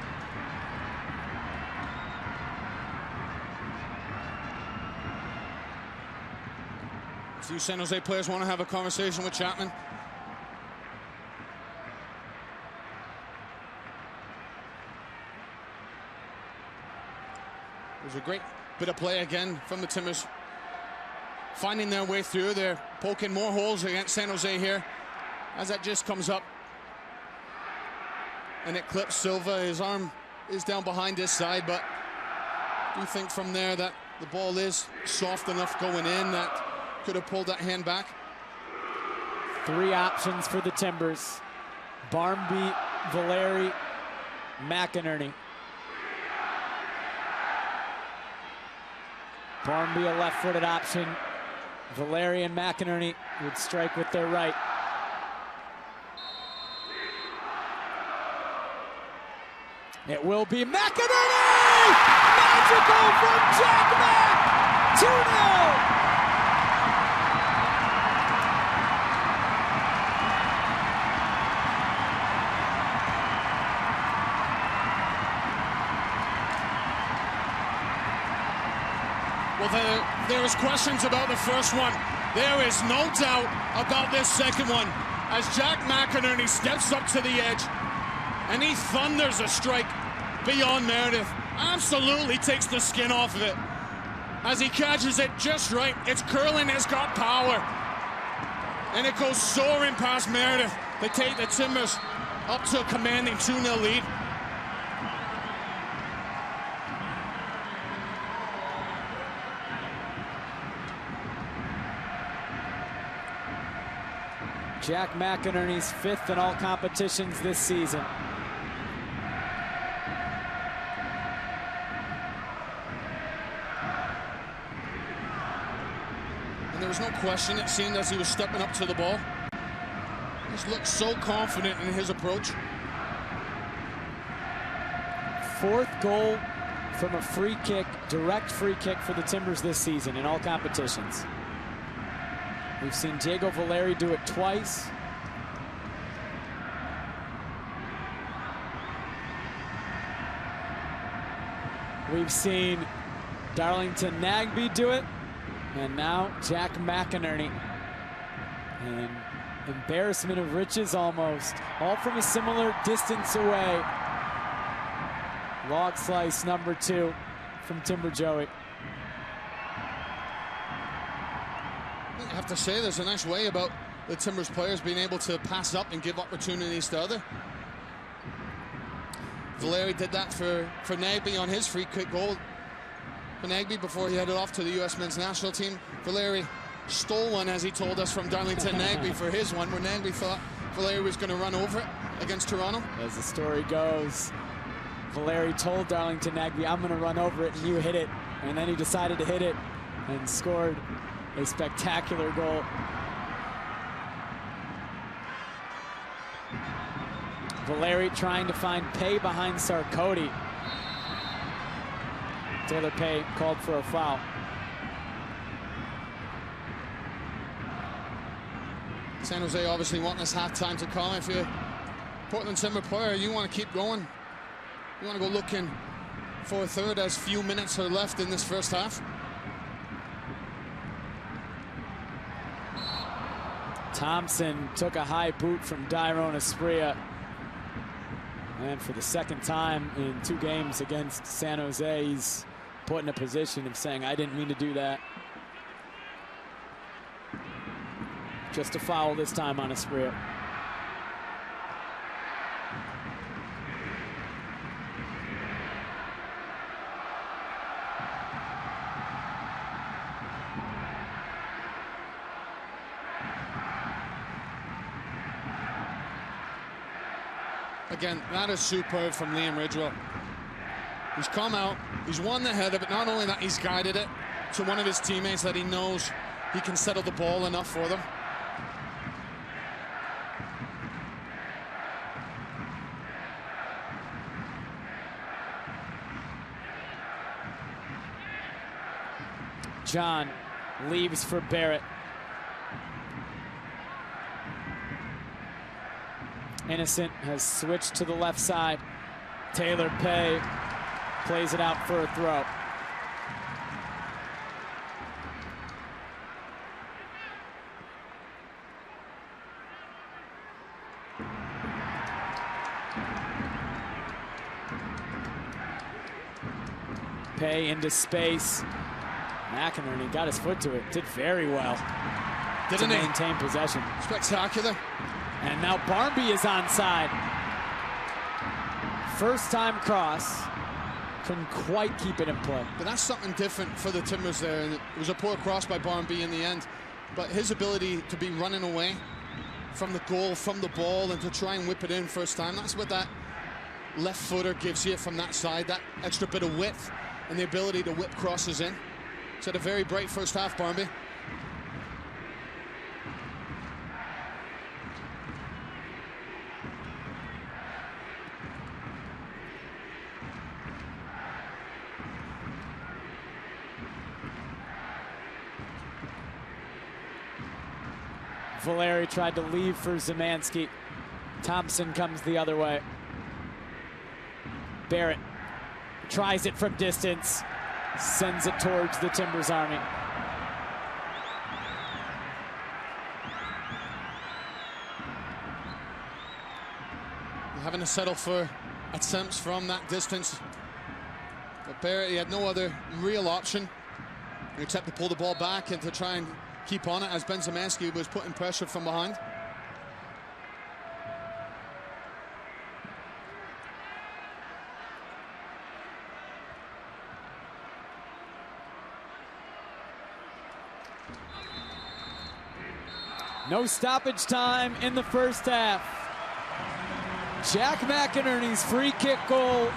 A few San Jose players want to have a conversation with Chapman. It was a great bit of play again from the Timbers. Finding their way through. They're poking more holes against San Jose here. As that just comes up. And it clips Silva. His arm is down behind his side, but do you think from there that the ball is soft enough going in that could have pulled that hand back? Three options for the Timbers. Barmby, Valeri, McInerney. Barmby, a left-footed option. Valeri and McInerney would strike with their right. It will be McInerney! Magical from Jack Mack! 2-0! Well, there was questions about the first one. There is no doubt about this second one. As Jack McInerney steps up to the edge and he thunders a strike beyond Meredith. Absolutely takes the skin off of it. As he catches it just right, it's curling, it's got power. And it goes soaring past Meredith. They take the Timbers up to a commanding 2-0 lead. Jack McInerney's 5th in all competitions this season. And there was no question, it seemed, as he was stepping up to the ball. He just looked so confident in his approach. 4th goal from a free kick, direct free kick for the Timbers this season in all competitions. We've seen Diego Valeri do it twice. We've seen Darlington Nagbe do it. And now Jack McInerney. An embarrassment of riches almost. All from a similar distance away. Log slice number 2 from Timber Joey. I have to say, there's a nice way about the Timbers players being able to pass up and give opportunities to other. Valeri did that for Nagbe on his free kick goal. Benagby before he headed off to the U.S. men's national team. Valeri stole one, as he told us, from Darlington Nagbe for his one, where Nagbe thought Valeri was going to run over it against Toronto. As the story goes, Valeri told Darlington Nagbe, I'm going to run over it and you hit it. And then he decided to hit it and scored a spectacular goal. Valeri trying to find Pay behind Sarkodie. Taylor Pay called for a foul. San Jose obviously wanting this halftime to come. If you're a Portland Timber player, you want to keep going. You want to go looking for a third as few minutes are left in this first half. Thompson took a high boot from Dairon Asprilla. And for the second time in 2 games against San Jose, he's put in a position of saying, I didn't mean to do that. Just a foul this time on Asprilla. Again, that is superb from Liam Ridgewell. He's come out, he's won the header, but not only that, he's guided it to one of his teammates that he knows he can settle the ball enough for them. John leaves for Barrett. Innocent has switched to the left side. Taylor Pay plays it out for a throw. Pay into space. McInerney got his foot to it. Did very well to maintain possession. Spectacular. And now Barmby is onside. First time cross. Couldn't quite keep it in play. But that's something different for the Timbers there. And it was a poor cross by Barmby in the end. But his ability to be running away from the goal, from the ball, and to try and whip it in first time, that's what that left footer gives you from that side. That extra bit of width and the ability to whip crosses in. He's had a very bright first half, Barmby. Valeri tried to leave for Szymanski. Thompson comes the other way. Barrett tries it from distance, sends it towards the Timbers army. Having to settle for attempts from that distance. But Barrett, he had no other real option except to pull the ball back and to try and keep on it as Ben Szymanski was putting pressure from behind. No stoppage time in the first half. Jack McInerney's free kick goal,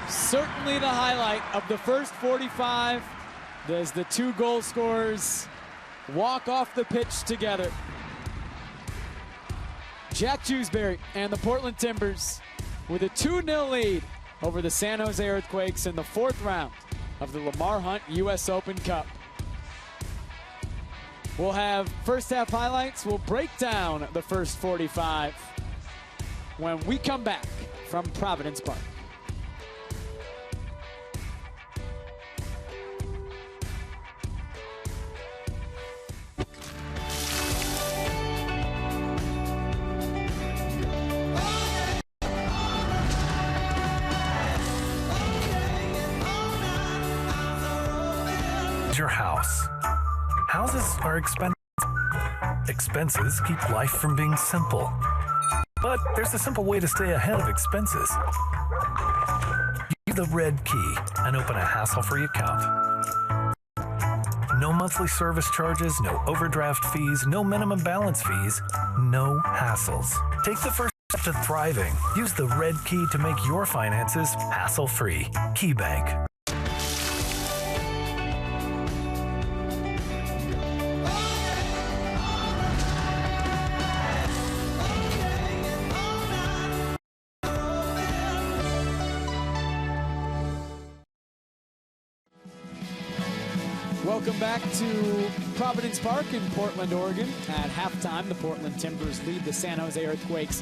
certainly the highlight of the first 45 as the 2 goal scorers walk off the pitch together. Jack Jewsbury and the Portland Timbers with a 2-0 lead over the San Jose Earthquakes in the 4th round of the Lamar Hunt US Open Cup. We'll have first half highlights. We'll break down the first 45 when we come back from Providence Park. Your house. Houses are expensive. Expenses keep life from being simple. But there's a simple way to stay ahead of expenses. Use the red key and open a hassle-free account. No monthly service charges, no overdraft fees, no minimum balance fees, no hassles. Take the first step to thriving. Use the red key to make your finances hassle-free. KeyBank. Welcome back to Providence Park in Portland, Oregon. At halftime, the Portland Timbers lead the San Jose Earthquakes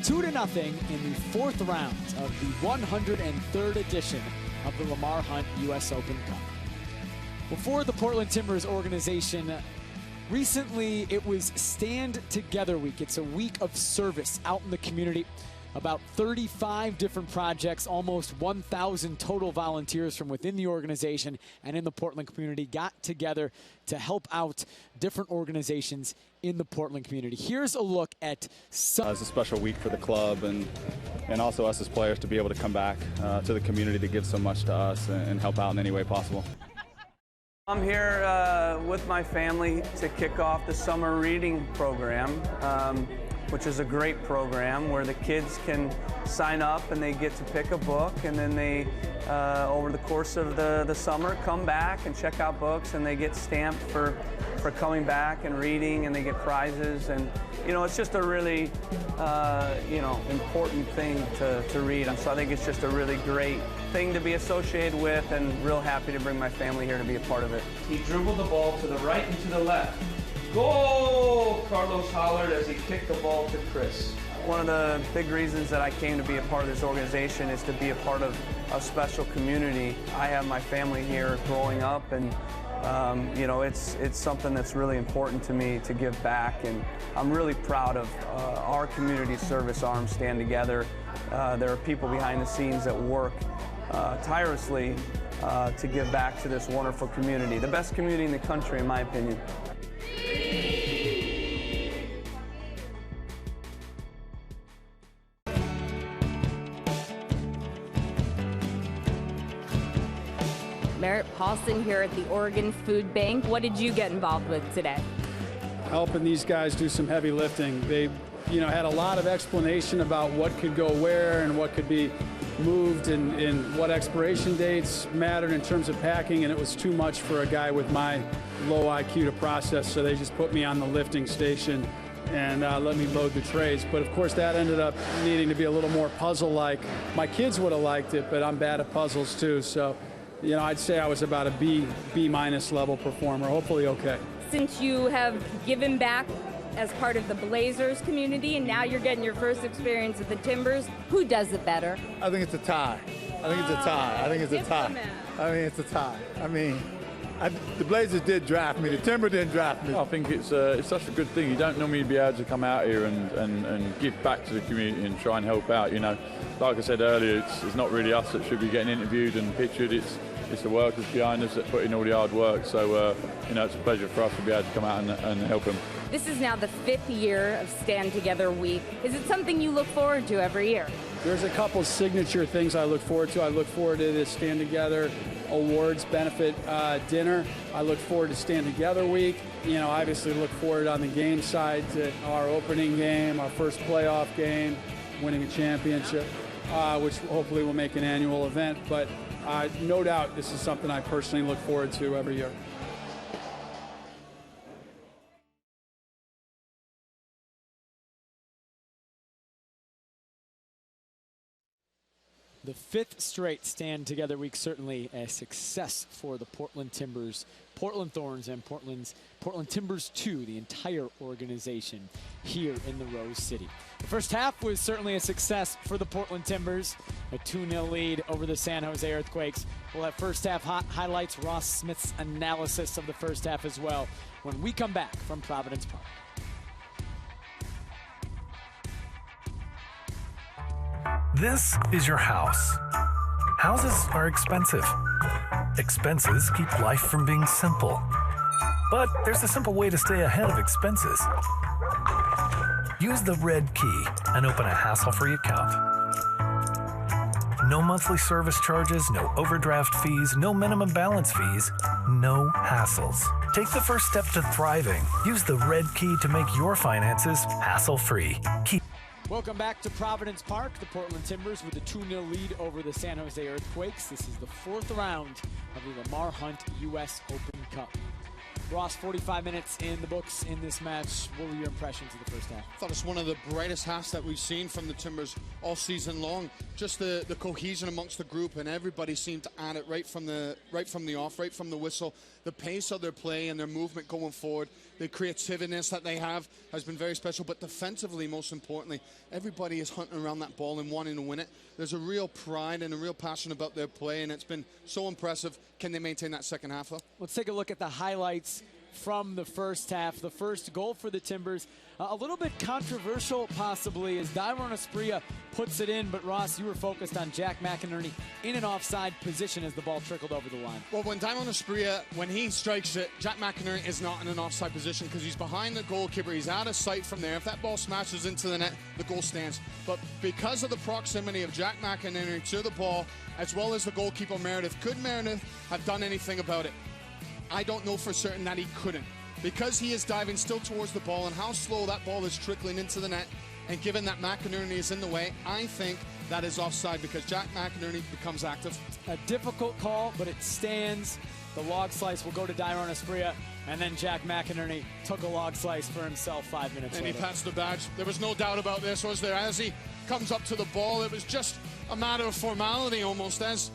2-0 in the fourth round of the 103rd edition of the Lamar Hunt U.S. Open Cup. Before the Portland Timbers organization, recently it was Stand Together Week. It's a week of service out in the community. About 35 different projects, almost 1,000 total volunteers from within the organization and in the Portland community got together to help out different organizations in the Portland community. Here's a look at some. It's a special week for the club and also us as players to be able to come back to the community that gives so much to us and help out in any way possible. I'm here with my family to kick off the summer reading program, which is a great program where the kids can sign up and they get to pick a book, and then they, over the course of the summer, come back and check out books, and they get stamped for coming back and reading, and they get prizes. And it's just a really important thing to read. And so I think it's just a really great thing to be associated with, and real happy to bring my family here to be a part of it. He dribbled the ball to the right and to the left. Goal! Carlos hollered as he kicked the ball to Chris. One of the big reasons that I came to be a part of this organization is to be a part of a special community. I have my family here growing up, and it's something that's really important to me to give back, and I'm really proud of our community service arm, Stand Together. There are people behind the scenes that work tirelessly to give back to this wonderful community, the best community in the country, in my opinion. Merritt Paulson here at the Oregon Food Bank. What did you get involved with today? Helping these guys do some heavy lifting. They, had a lot of explanation about what could go where and what could be moved and what expiration dates mattered in terms of packing, and it was too much for a guy with my low IQ to process, so they just put me on the lifting station and let me load the trays. But of course that ended up needing to be a little more puzzle-like. My kids would have liked it, but I'm bad at puzzles too, so I'd say I was about a B- level performer, hopefully okay. Since you have given back as part of the Blazers community, and now you're getting your first experience with the Timbers, who does it better? I think it's a tie. The Blazers did draft me. The Timber didn't draft me. I think it's such a good thing. You don't normally be able to come out here and give back to the community and try and help out. Like I said earlier, it's not really us that should be getting interviewed and pictured. It's the workers behind us that put in all the hard work. So it's a pleasure for us to be able to come out and help them. This is now the 5th year of Stand Together Week. Is it something you look forward to every year? There's a couple signature things I look forward to. I look forward to this Stand Together Awards benefit dinner. I look forward to Stand Together Week. Obviously look forward on the game side to our opening game, our first playoff game, winning a championship, which hopefully will make an annual event. But no doubt this is something I personally look forward to every year. The 5th straight Stand Together Week, certainly a success for the Portland Timbers, Portland Thorns, and Portland Timbers 2, the entire organization here in the Rose City. The first half was certainly a success for the Portland Timbers, a 2-0 lead over the San Jose Earthquakes. We'll have first half highlights, Ross Smith's analysis of the first half as well, when we come back from Providence Park. This is your house. Houses are expensive. Expenses keep life from being simple. But there's a simple way to stay ahead of expenses. Use the red key and open a hassle-free account. No monthly service charges, no overdraft fees, no minimum balance fees, no hassles. Take the first step to thriving. Use the red key to make your finances hassle-free. Welcome back to Providence Park. The Portland Timbers with a 2-0 lead over the San Jose Earthquakes. This is the 4th round of the Lamar Hunt U.S. Open Cup. Ross, 45 minutes in the books in this match. What were your impressions of the first half? I thought it's one of the brightest halves that we've seen from the Timbers all season long. Just the cohesion amongst the group, and everybody seemed to add it right from the off, right from the whistle. The pace of their play and their movement going forward, the creativeness that they have has been very special. But defensively, most importantly, everybody is hunting around that ball and wanting to win it. There's a real pride and a real passion about their play, and it's been so impressive. Can they maintain that second half, though? Let's take a look at the highlights from the first half. The first goal for the Timbers, a little bit controversial possibly, as Dairon Asprilla puts it in, but Ross, you were focused on Jack McInerney in an offside position as the ball trickled over the line. Well, when Dairon Asprilla, when he strikes it, Jack McInerney is not in an offside position because he's behind the goalkeeper. He's out of sight from there. If that ball smashes into the net, the goal stands. But because of the proximity of Jack McInerney to the ball, as well as the goalkeeper Meredith, could Meredith have done anything about it? I don't know for certain that he couldn't, because he is diving still towards the ball and how slow that ball is trickling into the net, and given that McInerney is in the way, I think that is offside because Jack McInerney becomes active. A difficult call, but it stands. The log slice will go to Dairon Asprilla, and then Jack McInerney took a log slice for himself 5 minutes and later. He pats the badge. There was no doubt about this, was there? As he comes up to the ball, it was just a matter of formality almost, as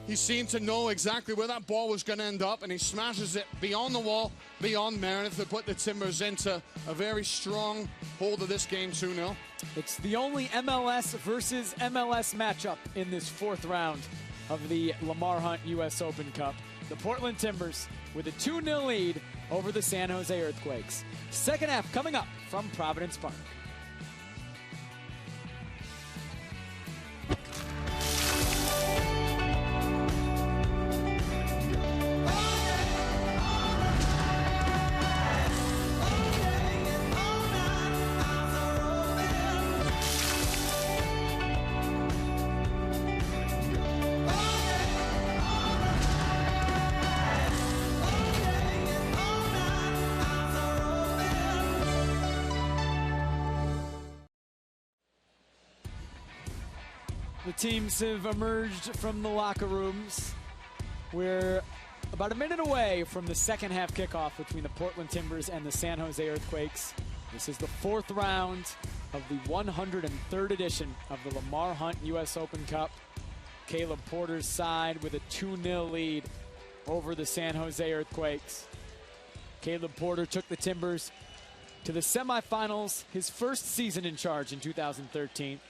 he seemed to know exactly where that ball was going to end up, and he smashes it beyond the wall, beyond Meredith, to put the Timbers into a very strong hold of this game, 2-0. It's the only MLS versus MLS matchup in this 4th round of the Lamar Hunt U.S. Open Cup. The Portland Timbers with a 2-0 lead over the San Jose Earthquakes. Second half coming up from Providence Park. The teams have emerged from the locker rooms. We're about a minute away from the second half kickoff between the Portland Timbers and the San Jose Earthquakes. This is the 4th round of the 103rd edition of the Lamar Hunt U.S. Open Cup. Caleb Porter's side with a 2-0 lead over the San Jose Earthquakes. Caleb Porter took the Timbers to the semifinals, his first season in charge in 2013.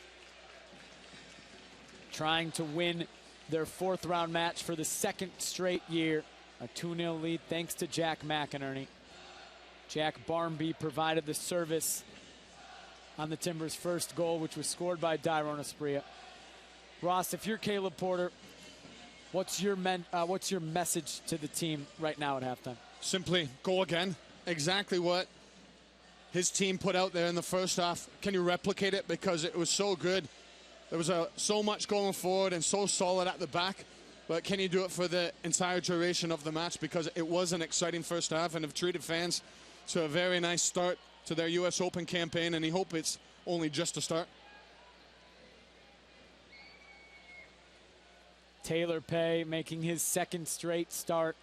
Trying to win their 4th round match for the 2nd straight year. A 2-0 lead thanks to Jack McInerney. Jack Barmby provided the service on the Timbers' first goal, which was scored by Dairon Asprilla. Ross, if you're Caleb Porter, what's your message to the team right now at halftime? Simply go again. Exactly what his team put out there in the first half. Can you replicate it? Because it was so good. There was so much going forward and so solid at the back. But can you do it for the entire duration of the match? Because it was an exciting first half and have treated fans to a very nice start to their U.S. Open campaign. And I hope it's only just a start. Taylor Pay making his 2nd straight start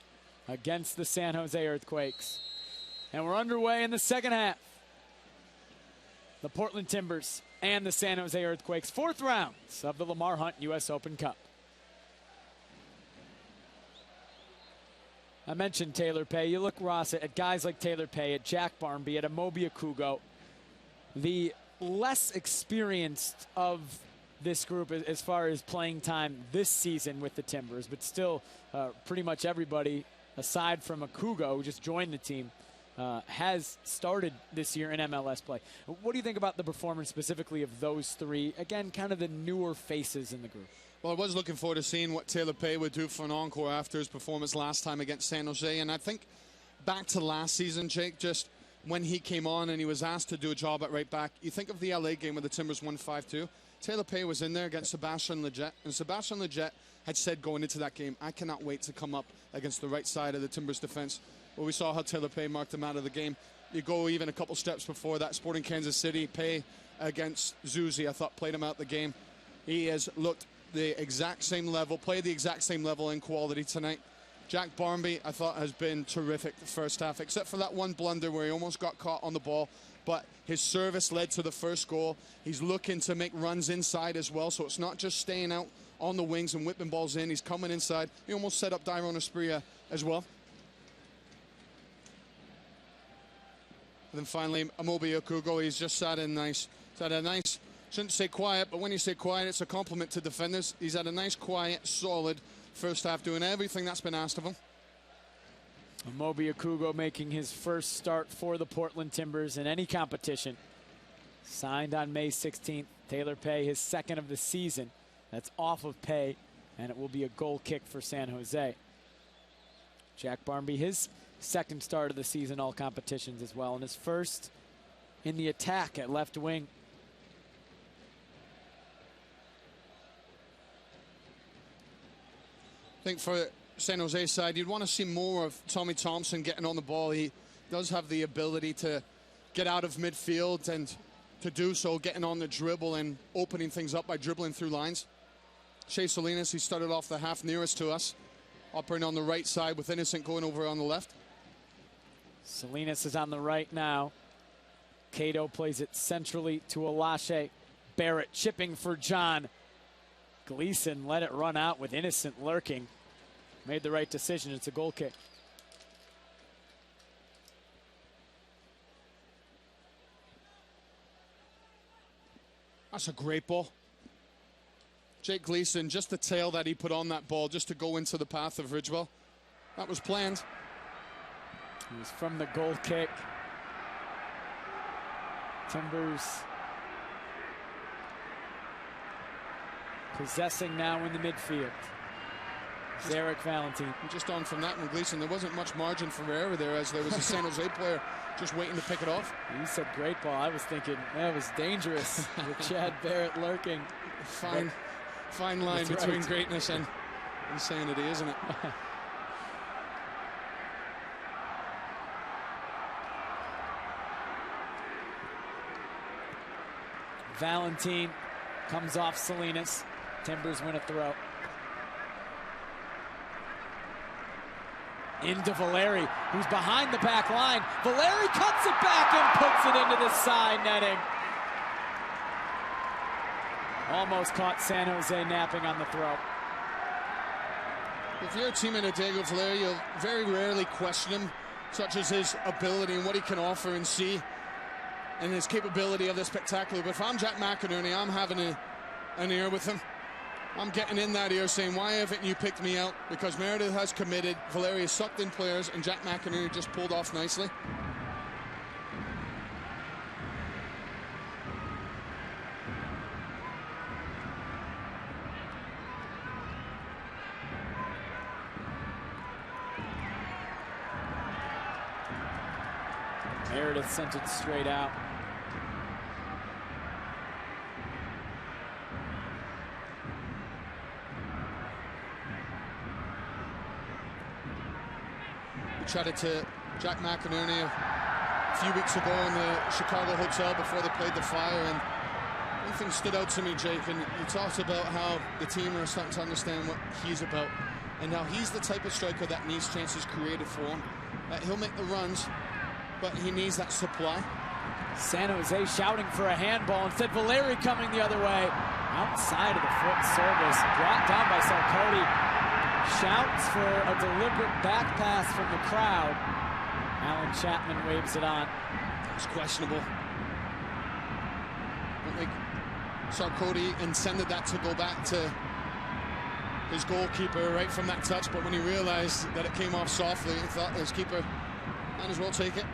against the San Jose Earthquakes. And we're underway in the second half. The Portland Timbers and the San Jose Earthquakes, 4th rounds of the Lamar Hunt U.S. Open Cup. I mentioned Taylor Pay. You look, Ross, at guys like Taylor Pay, at Jack Barmby, at Amobi Akugo. The less experienced of this group as far as playing time this season with the Timbers, but still pretty much everybody, aside from Akugo, who just joined the team, has started this year in MLS play. What do you think about the performance specifically of those 3? Again, kind of the newer faces in the group. Well, I was looking forward to seeing what Taylor Pay would do for an encore after his performance last time against San Jose. And I think back to last season, Jake, just when he came on and he was asked to do a job at right back, you think of the LA game where the Timbers won 5-2. Taylor Pay was in there against Sebastian Lletget, and Sebastian Lletget had said going into that game, I cannot wait to come up against the right side of the Timbers defense. Well, we saw how Taylor Pay marked him out of the game. You go even a couple steps before that, Sporting Kansas City, Pay against Zuzi, I thought played him out the game. He has looked the exact same level, played the exact same level in quality tonight. Jack Barmby, I thought, has been terrific the first half, except for that one blunder where he almost got caught on the ball. But his service led to the first goal. He's looking to make runs inside as well, so it's not just staying out on the wings and whipping balls in. He's coming inside. He almost set up Dairon Asprilla as well. And then finally, Amobi Okugo, he's just sat in nice. He's had a nice, shouldn't say quiet, but when you say quiet, it's a compliment to defenders. He's had a nice, quiet, solid first half, doing everything that's been asked of him. Amobi Okugo making his first start for the Portland Timbers in any competition. Signed on May 16th. Taylor Pay, his second of the season. That's off of Pay, and it will be a goal kick for San Jose. Jack Barmby, his second start of the season, all competitions as well, and his first in the attack at left wing. I think for San Jose's side, you'd want to see more of Tommy Thompson getting on the ball. He does have the ability to get out of midfield, and to do so, getting on the dribble and opening things up by dribbling through lines. Shea Salinas, he started off the half nearest to us, operating on the right side with Innocent going over on the left. Salinas is on the right now. Cato plays it centrally to Alashe. Barrett chipping for John. Gleason let it run out with Innocent lurking. Made the right decision. It's a goal kick. That's a great ball. Jake Gleason, just the tail that he put on that ball just to go into the path of Ridgewell. That was planned. It was from the goal kick. Timbers possessing now in the midfield. Zarek Valentin. Just on from that one, Gleason, there wasn't much margin for error there, as there was a San Jose player just waiting to pick it off. You said great ball. I was thinking that was dangerous with Chad Barrett lurking. Fine line between greatness and insanity, isn't it? Valentin comes off Salinas. Timbers win a throw. Into Valeri, who's behind the back line. Valeri cuts it back and puts it into the side netting. Almost caught San Jose napping on the throw. If you're a teammate of Diego Valeri, you'll very rarely question him, such as his ability and what he can offer and see, and his capability of the spectacular. But if I'm Jack McInerney, I'm having an ear with him. I'm getting in that ear saying, why haven't you picked me out? Because Meredith has committed, Valeri has sucked in players, and Jack McInerney just pulled off nicely. Meredith sent it straight out. Chatted to Jack McInerney a few weeks ago in the Chicago hotel before they played the Fire, and one thing stood out to me, Jake, and you talked about how the team are starting to understand what he's about, and how he's the type of striker that needs chances created for him. He'll make the runs, but he needs that supply. San Jose shouting for a handball. Instead, Valeri coming the other way. Outside of the foot service, brought down by Sarkody. Shouts for a deliberate back pass from the crowd. Alan Chapman waves it on. It's questionable. I think Sarkody intended that to go back to his goalkeeper right from that touch, but when he realized that it came off softly, he thought his keeper might as well take it.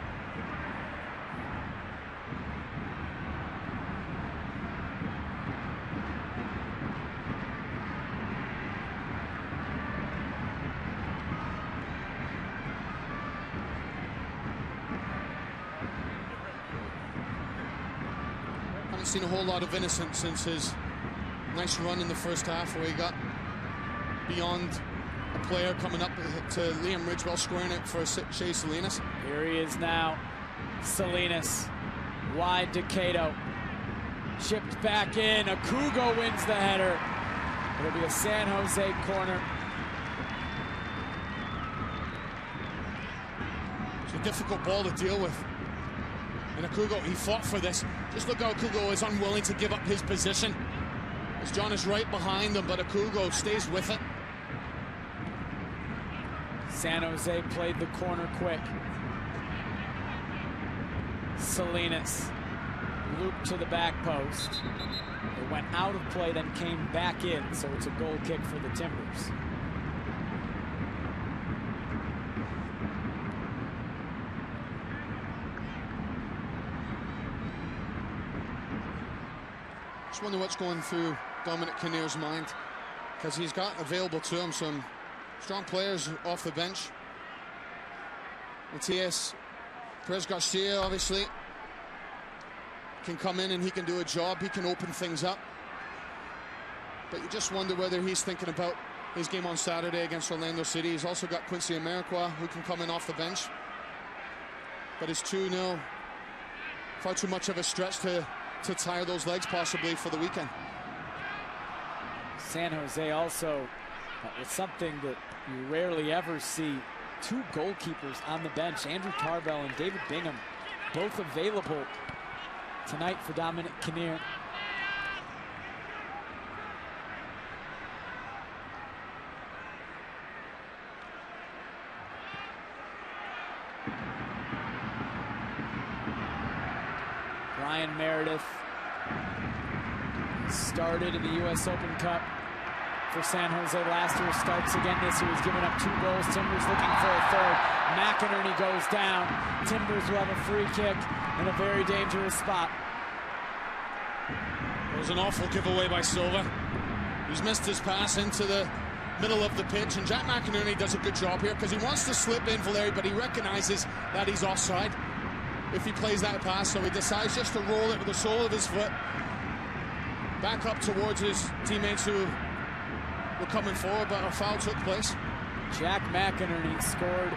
Seen a whole lot of Innocent since his Nice run in the first half where he got beyond a player coming up to Liam Ridgewell, squaring it for Shea Salinas. Here he is now. Salinas wide to Cato. Chipped back in. Akugo wins the header. It'll be a San Jose corner. It's a difficult ball to deal with. And Akugo, he fought for this. Just look how Akugo is unwilling to give up his position. As John is right behind him, but Akugo stays with it. San Jose played the corner quick. Salinas looped to the back post. It went out of play, then came back in, so it's a goal kick for the Timbers. Just wonder what's going through Dominic Kinnear's mind, because he's got available to him some strong players off the bench. Matias Perez Garcia obviously can come in and he can do a job. He can open things up. But you just wonder whether he's thinking about his game on Saturday against Orlando City. He's also got Quincy Amarikwa, who can come in off the bench. But it's 2-0. Far too much of a stretch to tire those legs possibly for the weekend. San Jose also, it's something that you rarely ever see, two goalkeepers on the bench. Andrew Tarbell and David Bingham, both available tonight for Dominic Kinnear. Ryan Meredith started in the U.S. Open Cup for San Jose last year, starts again this year. He's given up 2 goals. Timbers looking for a third. McInerney goes down. Timbers will have a free kick in a very dangerous spot. It was an awful giveaway by Silva. He's missed his pass into the middle of the pitch, and Jack McInerney does a good job here because he wants to slip in Valeri, but he recognizes that he's offside if he plays that pass, so he decides just to roll it with the sole of his foot back up towards his teammates who were coming forward, but a foul took place. Jack McInerney scored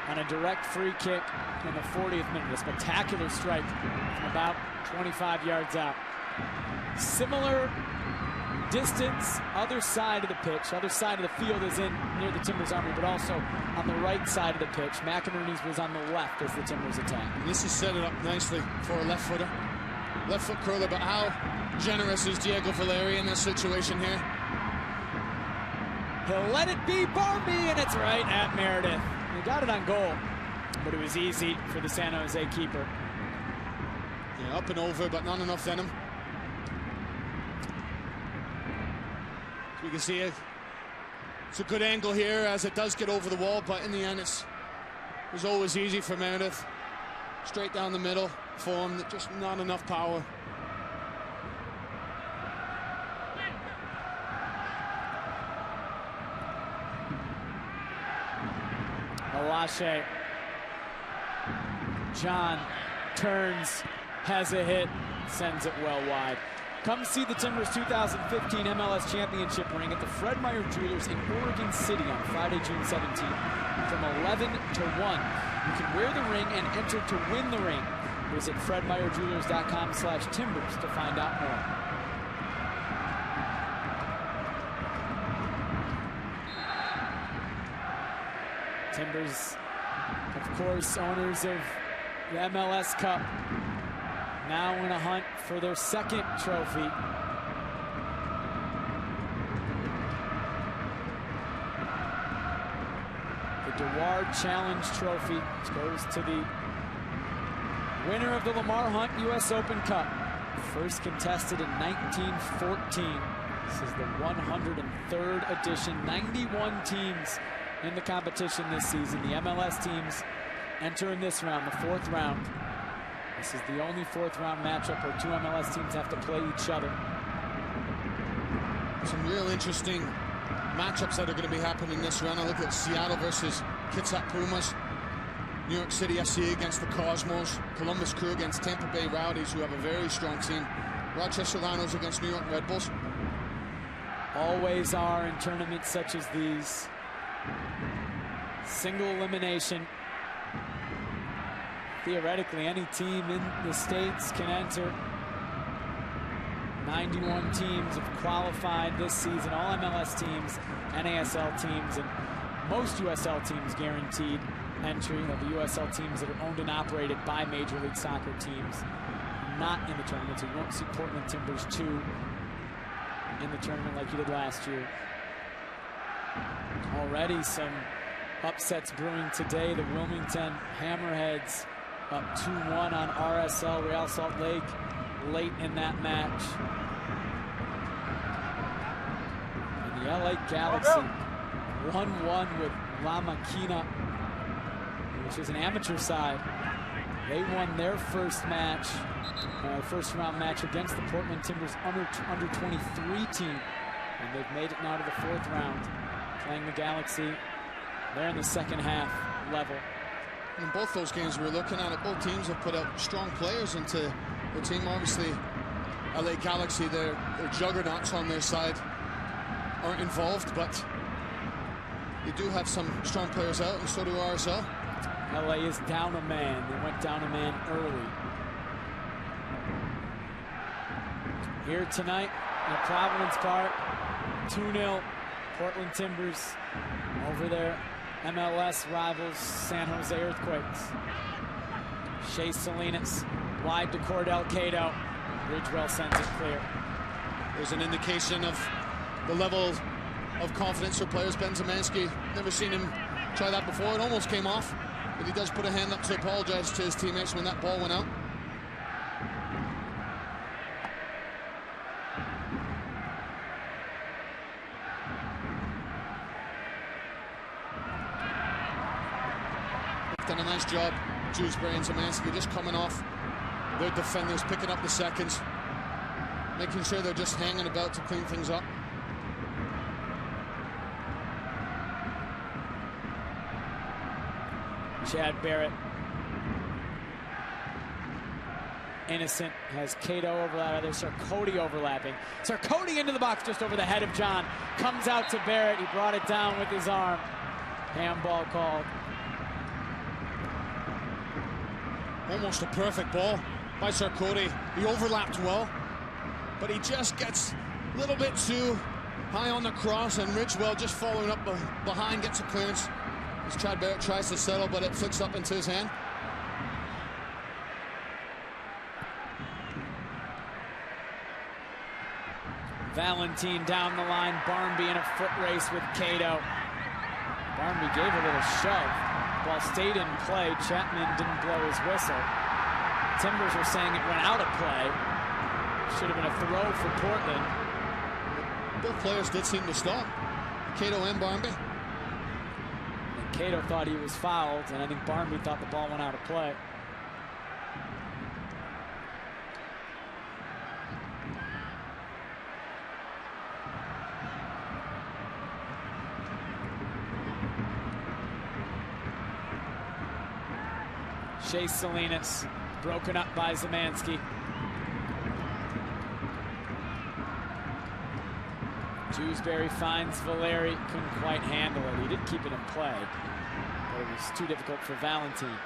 on a direct free kick in the 40th minute. A spectacular strike from about 25 yards out. Similar distance, other side of the pitch, other side of the field is in near the Timbers Armory, but also on the right side of the pitch. McInerney's was on the left as the Timbers attack. And this is set it up nicely for a left footer. Left foot curler, but how generous is Diego Valeri in this situation here? He'll let it be Barmby, and it's right at Meredith. He got it on goal, but it was easy for the San Jose keeper. Yeah, up and over, but not enough venom. So we can see it. It's a good angle here as it does get over the wall, but in the end it was always easy for Meredith. Straight down the middle for him, just not enough power. Alashe. John turns, has a hit, sends it well wide. Come see the Timbers 2015 MLS Championship ring at the Fred Meyer Jewelers in Oregon City on Friday, June 17th from 11 to 1. You can wear the ring and enter to win the ring. Visit fredmeyerjewelers.com/timbers to find out more. Timbers, of course, owners of the MLS Cup, now in a hunt for their second trophy. The Dewar Challenge Trophy, which goes to the winner of the Lamar Hunt U.S. Open Cup. First contested in 1914. This is the 103rd edition. 91 teams in the competition this season. The MLS teams enter in this round, the 4th round. This is the only 4th round matchup where 2 MLS teams have to play each other. Some real interesting matchups that are going to be happening in this round. I look at Seattle versus Kitsap Pumas, New York City FC against the Cosmos, Columbus Crew against Tampa Bay Rowdies, who have a very strong team, Rochester Rhinos against New York Red Bulls. Always are in tournaments such as these. Single elimination. Theoretically, any team in the States can enter. 91 teams have qualified this season, all MLS teams, NASL teams, and most USL teams guaranteed entry. Of the USL teams that are owned and operated by Major League Soccer teams, not in the tournament, so you won't see Portland Timbers 2 in the tournament like you did last year. Already some upsets brewing today. The Wilmington Hammerheads up 2-1 on RSL Real Salt Lake late in that match. And the LA Galaxy 1-1 with La Maquina, which is an amateur side. They won their first match, first round match against the Portland Timbers under 23 team. And they've made it now to the 4th round, playing the Galaxy. They're in the second half level. In both those games we're looking at it, both teams have put out strong players into their team. Obviously, LA Galaxy, their juggernauts on their side aren't involved, but they do have some strong players out, and so do RSL. LA is down a man. They went down a man early. Here tonight at Providence Park, 2-0 Portland Timbers over their MLS rivals, San Jose Earthquakes. Shea Salinas wide to Cordell Cato. Ridgewell sends it clear. There's an indication of the level of confidence for players. Ben Zemanski, never seen him try that before. It almost came off, but he does put a hand up to apologize to his teammates when that ball went out. Done a nice job, Dewsbury and Zemanski, just coming off their defenders, picking up the seconds, making sure they're just hanging about to clean things up. Chad Barrett. Innocent has Cato overlapping. There's Sarkodie overlapping. Sarkodie into the box just over the head of John. Comes out to Barrett. He brought it down with his arm. Handball called. Almost a perfect ball by Sarkodie. He overlapped well, but he just gets a little bit too high on the cross, and Ridgewell just following up behind gets a clearance as Chad Barrett tries to settle, but it flicks up into his hand. Valentine down the line. Barmby in a foot race with Cato. Barmby gave a little shove. Ball stayed in play. Chapman didn't blow his whistle. Timbers are saying it went out of play. Should have been a throw for Portland. Both players did seem to stop, Cato and Barmby. And Cato thought he was fouled, and I think Barmby thought the ball went out of play. Shea Salinas broken up by Zemanski. Dewsbury finds Valeri, couldn't quite handle it. He did keep it in play, but it was too difficult for Valentine.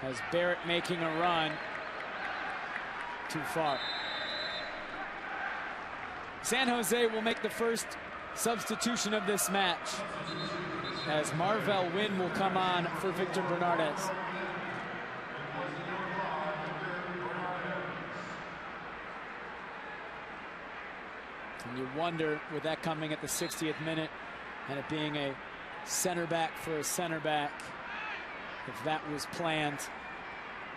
Has Barrett making a run. Too far. San Jose will make the first substitution of this match, as Marvell Wynn will come on for Victor Bernardez. And you wonder, with that coming at the 60th minute and it being a center back for a center back, if that was planned,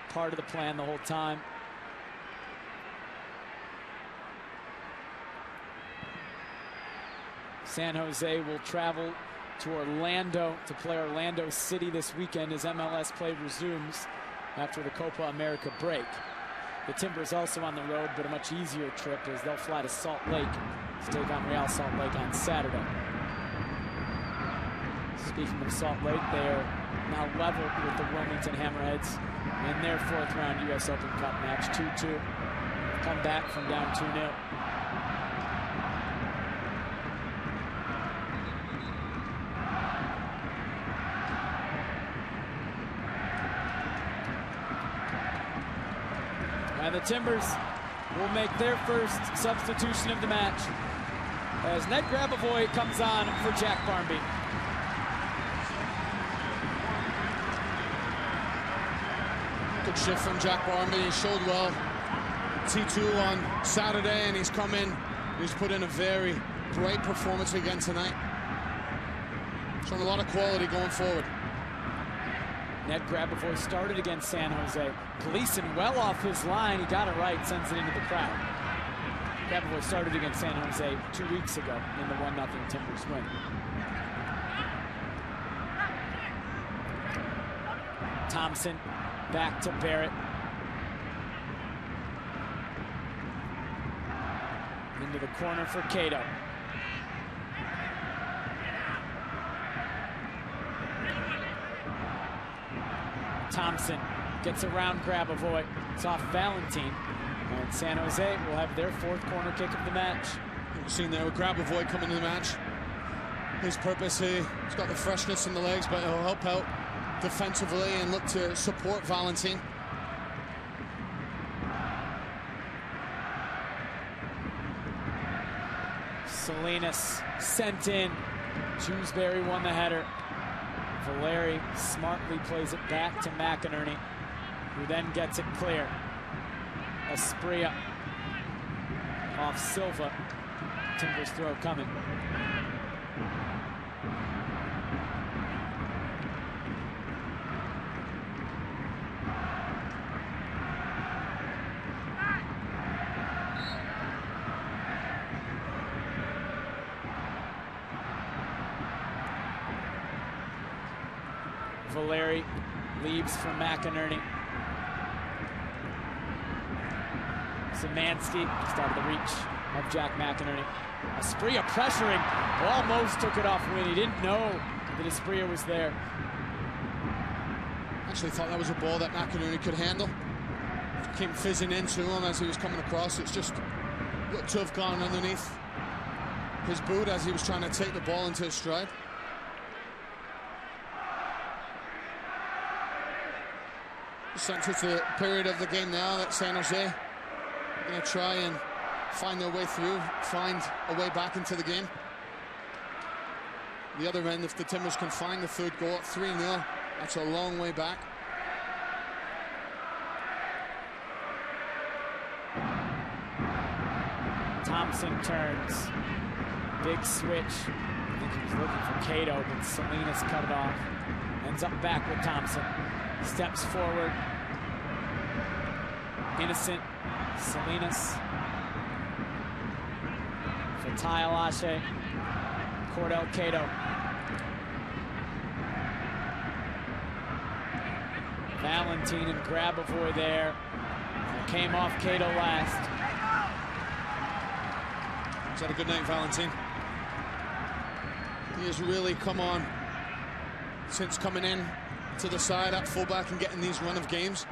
part of the plan the whole time. San Jose will travel to Orlando to play Orlando City this weekend as MLS play resumes after the Copa America break. The Timbers also on the road, but a much easier trip as they'll fly to Salt Lake to take on Real Salt Lake on Saturday. Speaking of Salt Lake, they are now level with the Wilmington Hammerheads in their 4th round U.S. Open Cup match, 2-2. Come back from down 2-0. And the Timbers will make their first substitution of the match as Ned Grabavoy comes on for Jack Barmby. Good shift from Jack Barmby. He showed well T2 on Saturday, and he's come in. He's put in a very bright performance again tonight. Showing a lot of quality going forward. Ned Grabavoy started against San Jose. Gleason well off his line. He got it right, sends it into the crowd. Grabavoy started against San Jose 2 weeks ago in the 1-0 Timbers win. Thompson back to Barrett. Into the corner for Cato. Thompson gets around Grabavoy. It's off Valentin. And San Jose will have their 4th corner kick of the match. We've seen there with Grabavoy coming to the match. His purpose here, he's got the freshness in the legs, but he'll help out defensively and look to support Valentin. Salinas sent in. Shrewsbury won the header. Valeri smartly plays it back to McInerney, who then gets it clear. Asprilla off Silva. Timbers throw coming. Valeri leaves for McInerney. Szymanski just out of the reach of Jack McInerney. Asprilla pressuring, almost took it off when he didn't know that Asprilla was there. Actually thought that was a ball that McInerney could handle. Came fizzing into him as he was coming across. It's just looked to have gone underneath his boot as he was trying to take the ball into his stride. Since it's the period of the game now that San Jose are going to try and find their way through, find a way back into the game. The other end, if the Timbers can find the 3rd goal at 3-0, that's a long way back. Thompson turns. Big switch. I think he was looking for Cato, but Salinas cut it off. Ends up back with Thompson. Steps forward. Innocent. Salinas. Fatai Alashe. Cordell Cato. Valentin and Grabavoy there. Came off Cato last. He's had a good night, Valentin. He has really come on since coming in to the side at fullback and getting these run of games.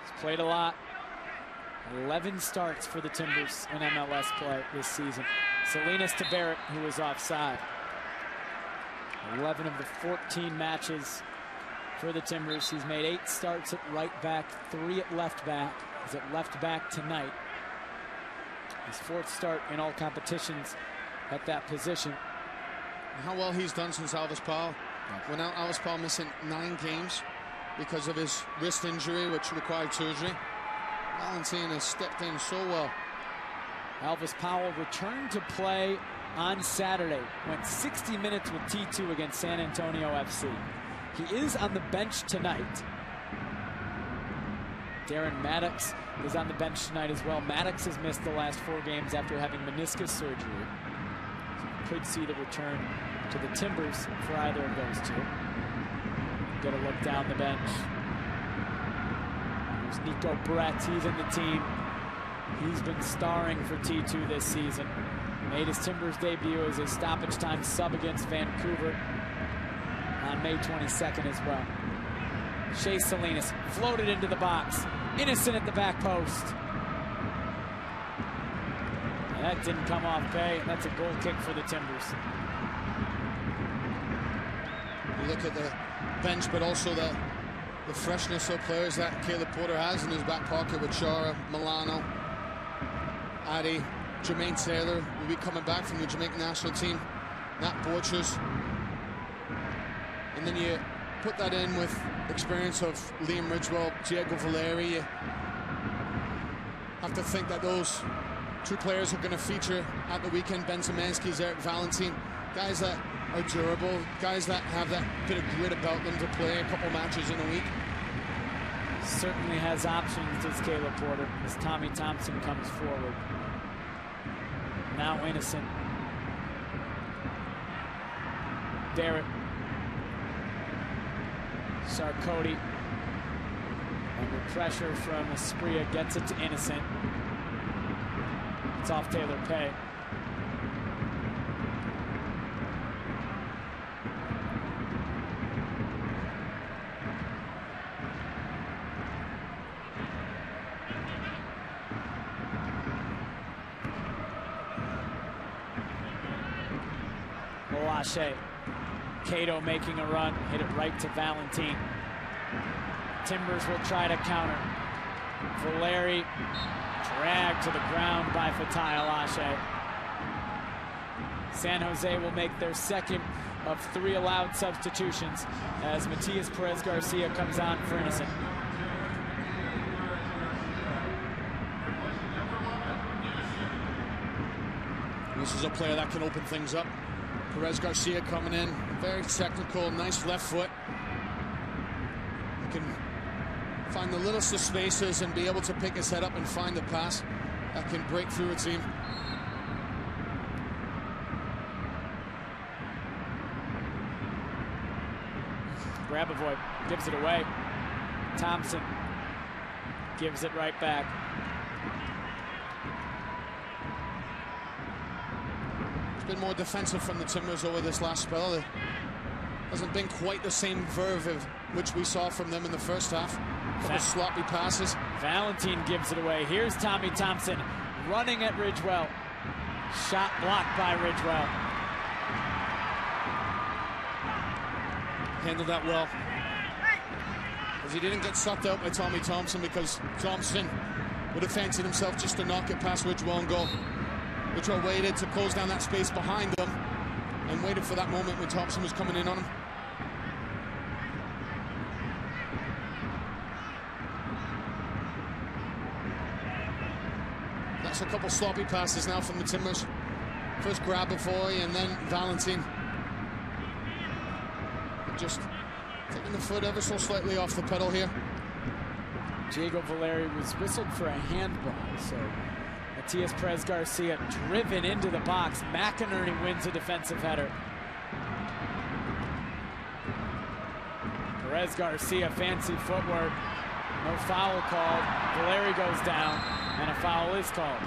He's played a lot. 11 starts for the Timbers in MLS play this season. Salinas to Barrett, who was offside. 11 of the 14 matches for the Timbers. He's made 8 starts at right back, 3 at left back. He's at left back tonight. His 4th start in all competitions at that position. How well he's done since Alvis Powell. Well, now Alvis Powell missing 9 games because of his wrist injury, which required surgery. Valentin has stepped in so well. Alvis Powell returned to play on Saturday. Went 60 minutes with T2 against San Antonio FC. He is on the bench tonight. Darren Maddox is on the bench tonight as well. Maddox has missed the last 4 games after having meniscus surgery. So you could see the return to the Timbers for either of those two. Get a look down the bench. There's Nico Brett, he's in the team. He's been starring for T2 this season. Made his Timbers debut as a stoppage time sub against Vancouver on May 22nd as well. Shea Salinas floated into the box. Innocent at the back post. And that didn't come off pay. That's a goal kick for the Timbers. You look at the bench, but also the freshness of players that Caleb Porter has in his back pocket with Chara, Milano, Addy, Jermaine Taylor will be coming back from the Jamaican national team, Nat Borchers. And then you put that in with experience of Liam Ridgewell, Diego Valeri. You have to think that those 2 players are going to feature at the weekend. Ben Zemanski, Eric Valentin, guys that are durable, guys that have that bit of grit about them to play a couple matches in a week. Certainly has options, does Caleb Porter, as Tommy Thompson comes forward. Now Innocent. Barrett. Sarkodie. Under pressure from Espria, gets it to Innocent. It's off Taylor Pay. Olache. Cato making a run, hit it right to Valentin. Timbers will try to counter. Valeri dragged to the ground by Fatai Olache. San Jose will make their second of 3 allowed substitutions as Matias Perez Garcia comes on for Innocent. This is a player that can open things up. Perez Garcia coming in, very technical, nice left foot. He can find the littlest of spaces and be able to pick his head up and find the pass that can break through a team. Grabavoy gives it away. Thompson gives it right back. Been more defensive from the Timbers over this last spell. It hasn't been quite the same verve of which we saw from them in the first half. Couple sloppy passes. Valentin gives it away. Here's Tommy Thompson running at Ridgewell. Shot blocked by Ridgewell. Handled that well. As he didn't get sucked out by Tommy Thompson, because Thompson would have fancied himself just to knock it past Ridgewell and goal. Ridgewell waited to close down that space behind them and waited for that moment when Thompson was coming in on him. That's a couple sloppy passes now from the Timbers. First Grabavoy and then Valentin. Just taking the foot ever so slightly off the pedal here. Diego Valeri was whistled for a handball, so Matias Perez Garcia driven into the box. McInerney wins a defensive header. Perez Garcia, fancy footwork. No foul called. Valeri goes down, and a foul is called.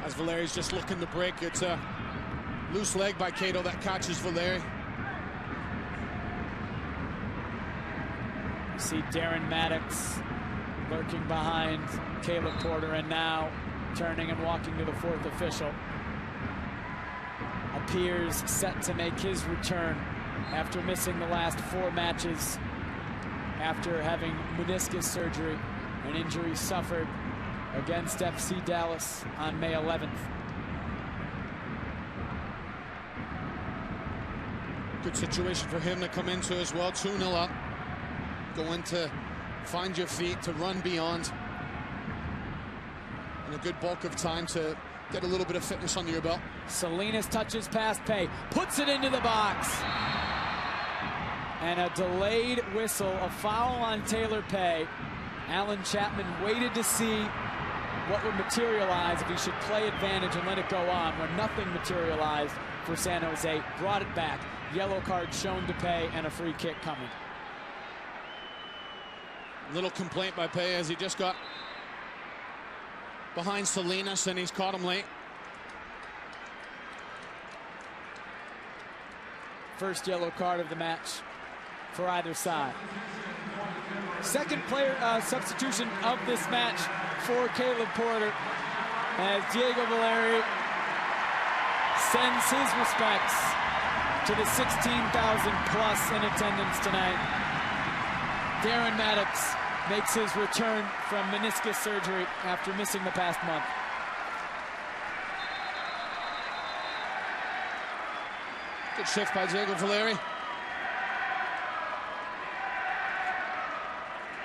As Valeri's just looking to break, it's a loose leg by Cato that catches Valeri. You see Darren Maddox lurking behind Caleb Porter, and now turning and walking to the 4th official. Appears set to make his return after missing the last 4 matches after having meniscus surgery, an injury suffered against FC Dallas on May 11th. Good situation for him to come into as well. 2-0 up. Going to find your feet, to run beyond. And a good bulk of time to get a little bit of fitness under your belt. Salinas touches past Pay, puts it into the box. And a delayed whistle, a foul on Taylor Pay. Alan Chapman waited to see what would materialize if he should play advantage and let it go on. When nothing materialized for San Jose, brought it back. Yellow card shown to Pay and a free kick coming. Little complaint by Pay as he just got behind Salinas and he's caught him late. First yellow card of the match for either side. Second player substitution of this match for Caleb Porter as Diego Valeri sends his respects to the 16,000 plus in attendance tonight. Darren Maddox makes his return from meniscus surgery after missing the past month. Good shift by Diego Valeri.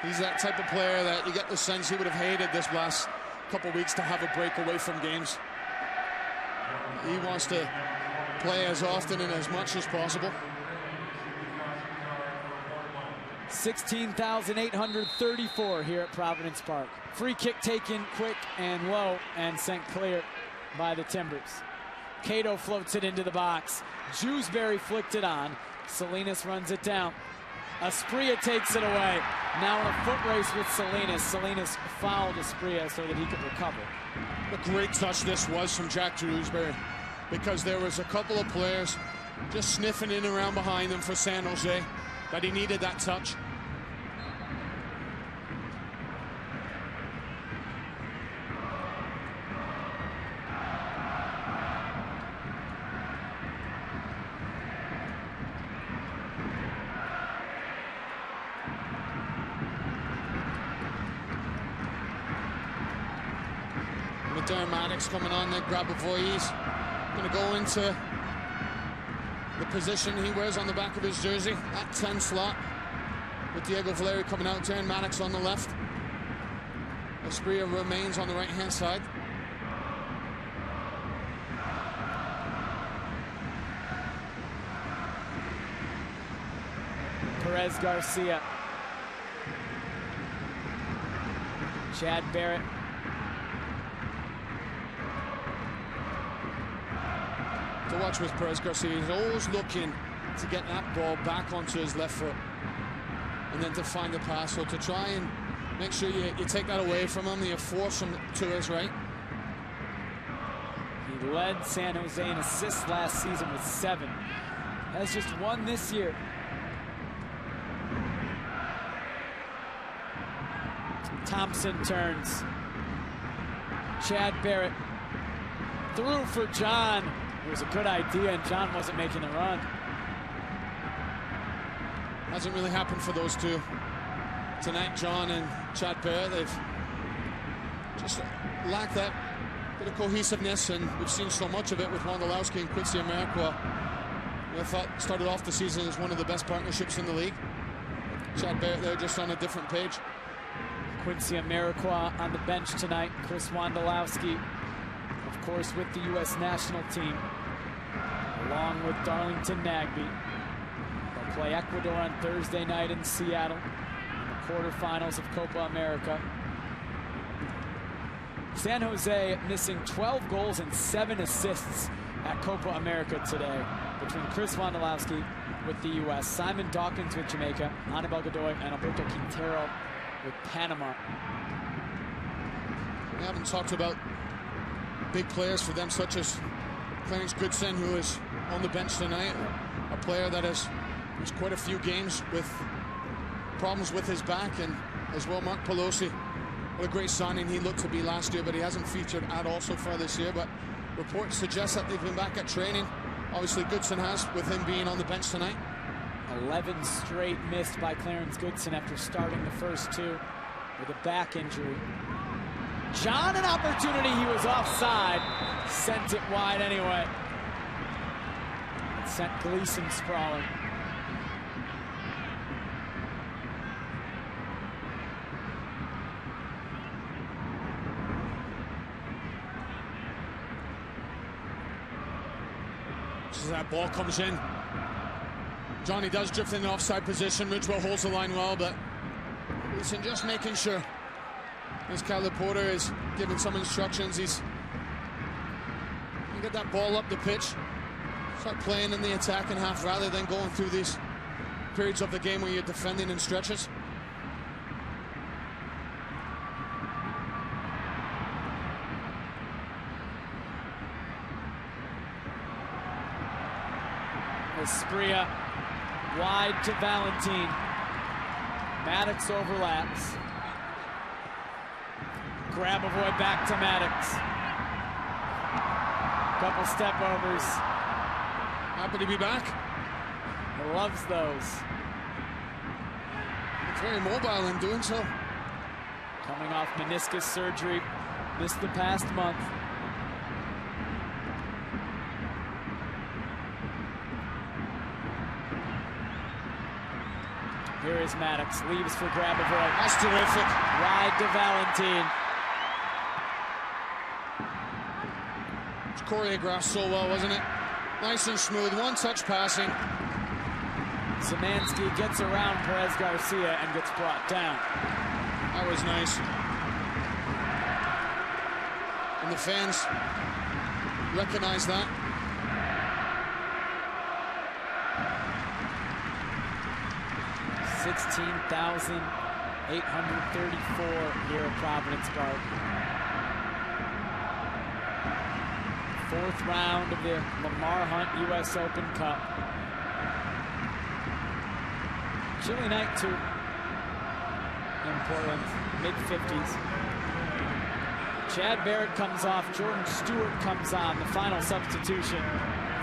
He's that type of player that you get the sense he would have hated this last couple weeks to have a break away from games. He wants to play as often and as much as possible. 16,834 here at Providence Park. Free kick taken quick and low and sent clear by the Timbers. Cato floats it into the box. Jewsbury flicked it on. Salinas runs it down. Asprilla takes it away. Now in a foot race with Salinas. Salinas fouled Asprilla so that he could recover. A great touch this was from Jack Jewsbury, because there was a couple of players just sniffing in around behind him for San Jose, but he needed that touch. Darren Maddox coming on there, Grabavoy's going to go into the position he wears on the back of his jersey at 10 slot, with Diego Valeri coming out, Darren Maddox on the left. Asprilla remains on the right-hand side. Perez Garcia. Chad Barrett. To watch with Perez Garcia, he's always looking to get that ball back onto his left foot and then to find the pass. So to try and make sure you take that away from him, you force him to his right. He led San Jose in assists last season with 7. Has just 1 this year. Thompson turns. Chad Barrett through for John. It was a good idea, and John wasn't making the run. Hasn't really happened for those two tonight, John and Chad Barrett. They've just lacked that bit of cohesiveness, and we've seen so much of it with Wondolowski and Quincy Amarikwa, who I thought started off the season as one of the best partnerships in the league. Chad Barrett there just on a different page. Quincy Amarikwa on the bench tonight. Chris Wondolowski, of course, with the U.S. national team, along with Darlington Nagbe. They'll play Ecuador on Thursday night in Seattle in the quarterfinals of Copa America. San Jose missing 12 goals and 7 assists at Copa America today between Chris Wondolowski with the U.S., Simon Dawkins with Jamaica, Anibal Godoy, and Alberto Quintero with Panama. We haven't talked about big players for them, such as Clarence Goodson, who is on the bench tonight, a player that has missed quite a few games with problems with his back, and as well Mark Pelosi. What a great signing he looked to be last year, but he hasn't featured at all so far this year. But reports suggest that they've been back at training. Obviously Goodson has, with him being on the bench tonight. 11 straight missed by Clarence Goodson after starting the first 2 with a back injury. John, an opportunity, he was offside. Sent it wide anyway. It sent Gleason sprawling. As that ball comes in, Johnny does drift in the offside position. Ridgewell holds the line well, but listen, just making sure. As Kyler Porter is giving some instructions, you get that ball up the pitch, start playing in the attacking half rather than going through these periods of the game where you're defending in stretches. Espria wide to Valentine. Maddox overlaps. Grabavoy back to Maddox. Couple step overs. Happy to be back. He loves those. It's very mobile in doing so. Coming off meniscus surgery, missed the past month. Here is Maddox, leaves for Grabavoy. That's terrific. Wide to Valentine. It's choreographed so well, wasn't it? Nice and smooth, one-touch passing. Szymanski gets around Perez Garcia and gets brought down. That was nice. And the fans recognize that. $16,834 here at Providence Park. Fourth round of the Lamar Hunt U.S. Open Cup. Chilly night too in Portland, mid-50s. Chad Barrett comes off, Jordan Stewart comes on, the final substitution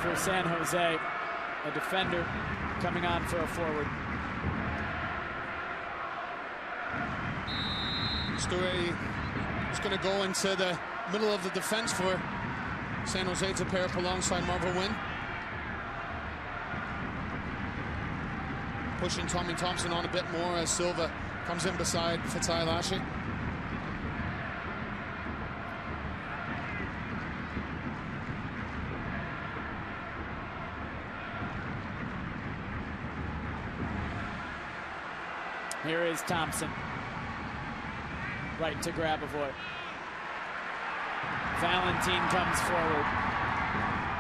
for San Jose. A defender coming on for a forward. Stewart is going to go into the middle of the defense for San Jose to pair up alongside Marvel Wynn. Pushing Tommy Thompson on a bit more as Silva comes in beside Fatai Lashi. Here is Thompson. Right to Grabavoy. Valentine comes forward.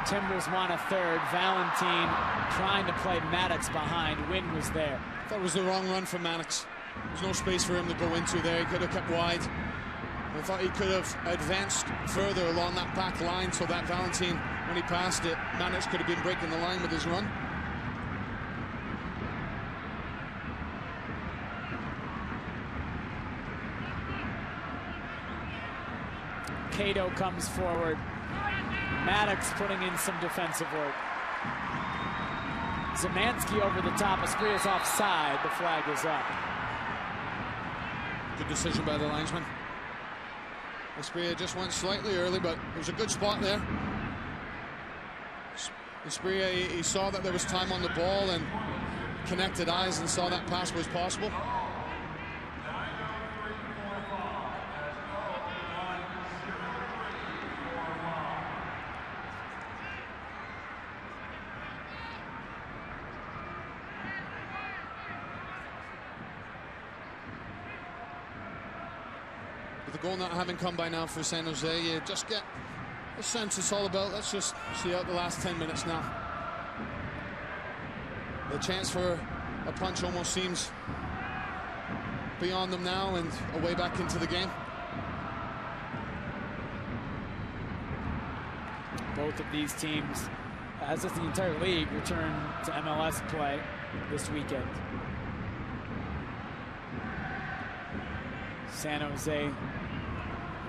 Timbers want a third. Valentine trying to play Maddox behind. Wynn was there. That was the wrong run for Maddox. There's no space for him to go into there. He could have kept wide. I thought he could have advanced further along that back line so that Valentine, when he passed it, Maddox could have been breaking the line with his run. Cato comes forward. Maddox putting in some defensive work. Szymanski over the top. Espria's offside. The flag is up. Good decision by the linesman. Espria just went slightly early, but it was a good spot there. Espria, he saw that there was time on the ball and connected eyes and saw that pass was possible. With the goal not having come by now for San Jose, you just get a sense it's all about, let's just see out the last 10 minutes now. The chance for a punch almost seems beyond them now and a way back into the game. Both of these teams, as does the entire league, return to MLS play this weekend. San Jose,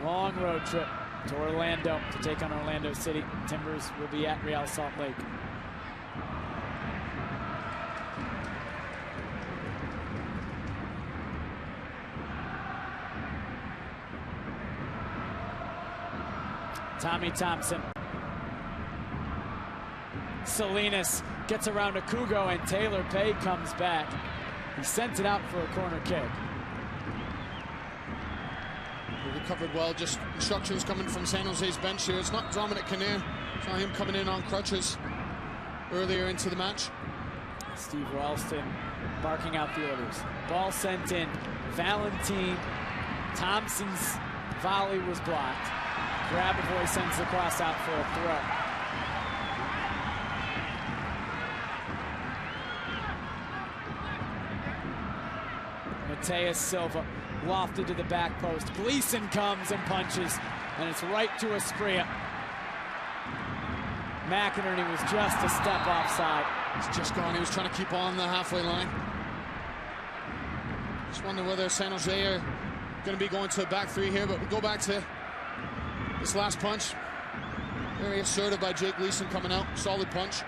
long road trip to Orlando to take on Orlando City. Timbers will be at Real Salt Lake. Tommy Thompson. Salinas gets around to Kugo and Taylor Pay comes back. He sent it out for a corner kick. Recovered well, just instructions coming from San Jose's bench here. It's not Dominic Kinnear. It's not him coming in on crutches. earlier into the match. Steve Ralston barking out the orders. Ball sent in. Valentine. Thompson's volley was blocked. Grabavoy sends the cross out for a throw. Mateus Silva lofted to the back post. Gleason comes and punches, and it's right to Asprilla. McInerney was just a step offside. He's just gone. He was trying to keep on the halfway line. Just wonder whether San Jose are going to be going to a back three here, but we go back to this last punch. Very assertive by Jake Gleason coming out. Solid punch.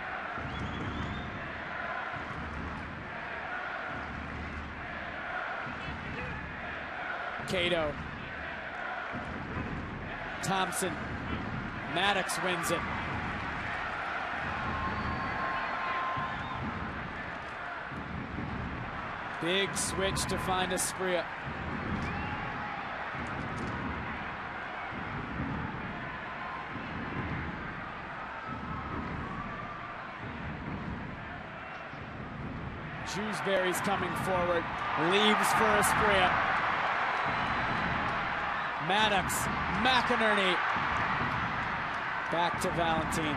Cato. Thompson. Maddox wins it. Big switch to find Asprilla. Shrewsbury's coming forward. Leaves for Asprilla. Maddox. McInerney. Back to Valentine.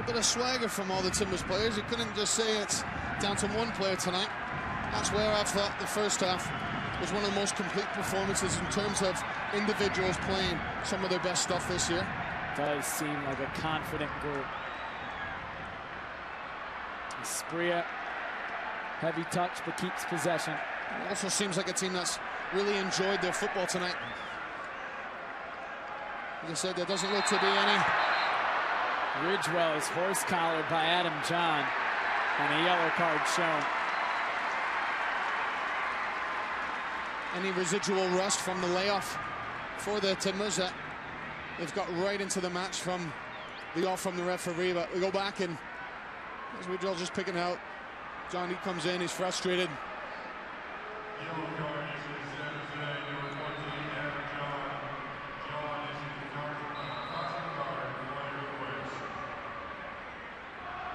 Bit of swagger from all the Timbers players. You couldn't just say it's down to one player tonight. That's where I thought the first half was one of the most complete performances in terms of individuals playing some of their best stuff this year. Does seem like a confident group. Asprilla, heavy touch but keeps possession. It also seems like a team that's really enjoyed their football tonight. As I said, there doesn't look to be any. Ridgewell is horse-collared by Adam John, and a yellow card shown. Any residual rust from the layoff for the Timbers that they've got right into the match from the off from the referee. But we go back, and as Ridgewell just picking out, Johnny comes in, he's frustrated.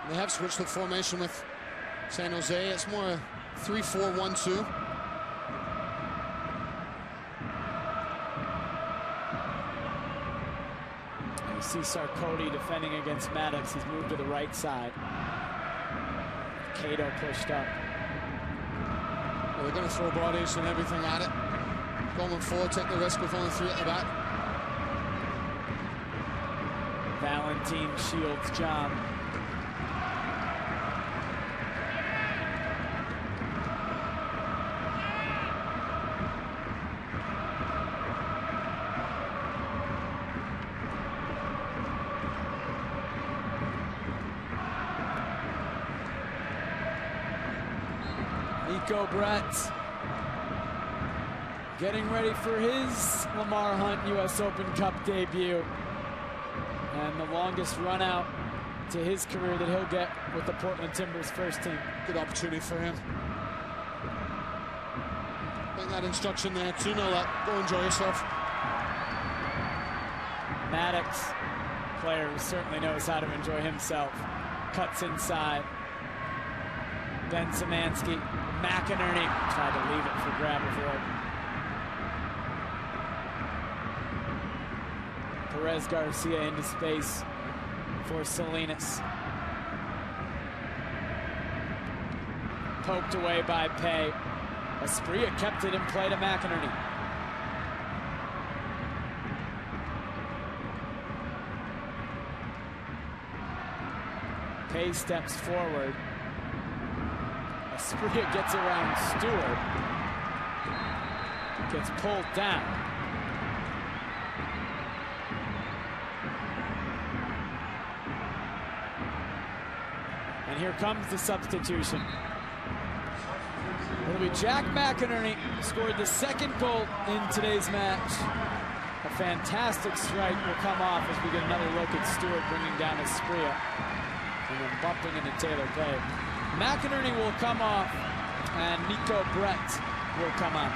They have switched the formation with San Jose. It's more a 3-4-1-2. You see Sarkody defending against Maddox. He's moved to the right side. Cato pushed up. Well, they're going to throw bodies and everything at it. Going forward, take the risk with only 3 at the back. Valentine shields John. Nico Brett getting ready for his Lamar Hunt U.S. Open Cup debut. And the longest run out to his career that he'll get with the Portland Timbers first team. Good opportunity for him. I think that instruction there, 2-0 up, go enjoy yourself. Maddox, player who certainly knows how to enjoy himself. Cuts inside. Ben Szymanski. McInerney tried to leave it for Grabavoy. Perez Garcia into space for Salinas. Poked away by Pay. Asprilla kept it in play to McInerney. Pay steps forward. Asprilla gets around Stewart. Gets pulled down. And here comes the substitution. It'll be Jack McInerney, scored the second goal in today's match. A fantastic strike will come off as we get another look at Stewart bringing down Asprilla. And then bumping into Taylor Pay. McInerney will come off, and Nico Brett will come on.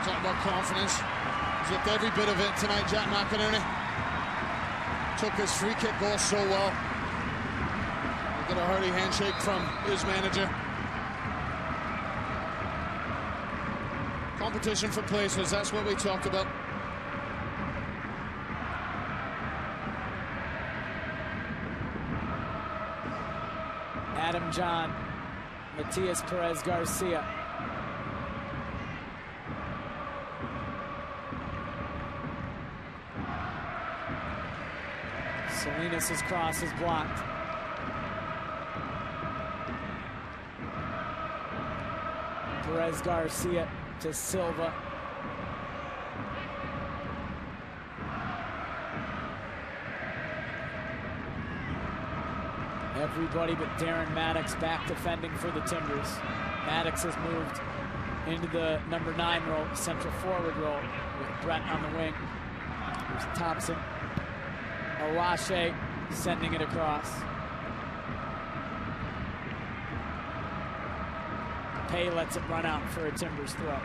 Talk about confidence. He's looked every bit of it tonight, Jack McInerney. Took his free kick goal so well. Got a hearty handshake from his manager. Competition for places, that's what we talked about. Adam John, Matias Perez Garcia. Salinas' cross is blocked. Perez Garcia to Silva. Everybody but Darren Maddox back defending for the Timbers. Maddox has moved into the number 9 role, central forward role, with Brett on the wing. There's Thompson. Olashe sending it across. Pay lets it run out for a Timbers throw.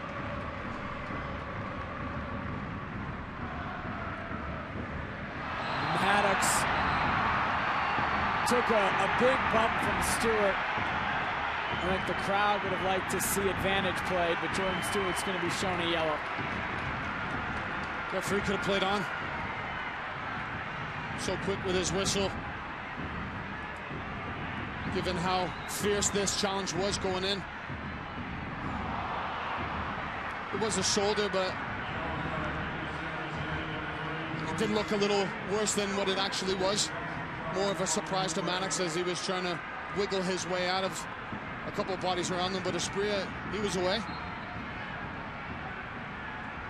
Maddox took a big bump from Stewart. I think the crowd would have liked to see advantage played, but Jordan Stewart's going to be shown a yellow. Referee could have played on. So quick with his whistle. Given how fierce this challenge was going in. It was a shoulder, but it did look a little worse than what it actually was. More of a surprise to Maddox as he was trying to wiggle his way out of a couple of bodies around him, but Asprilla, he was away.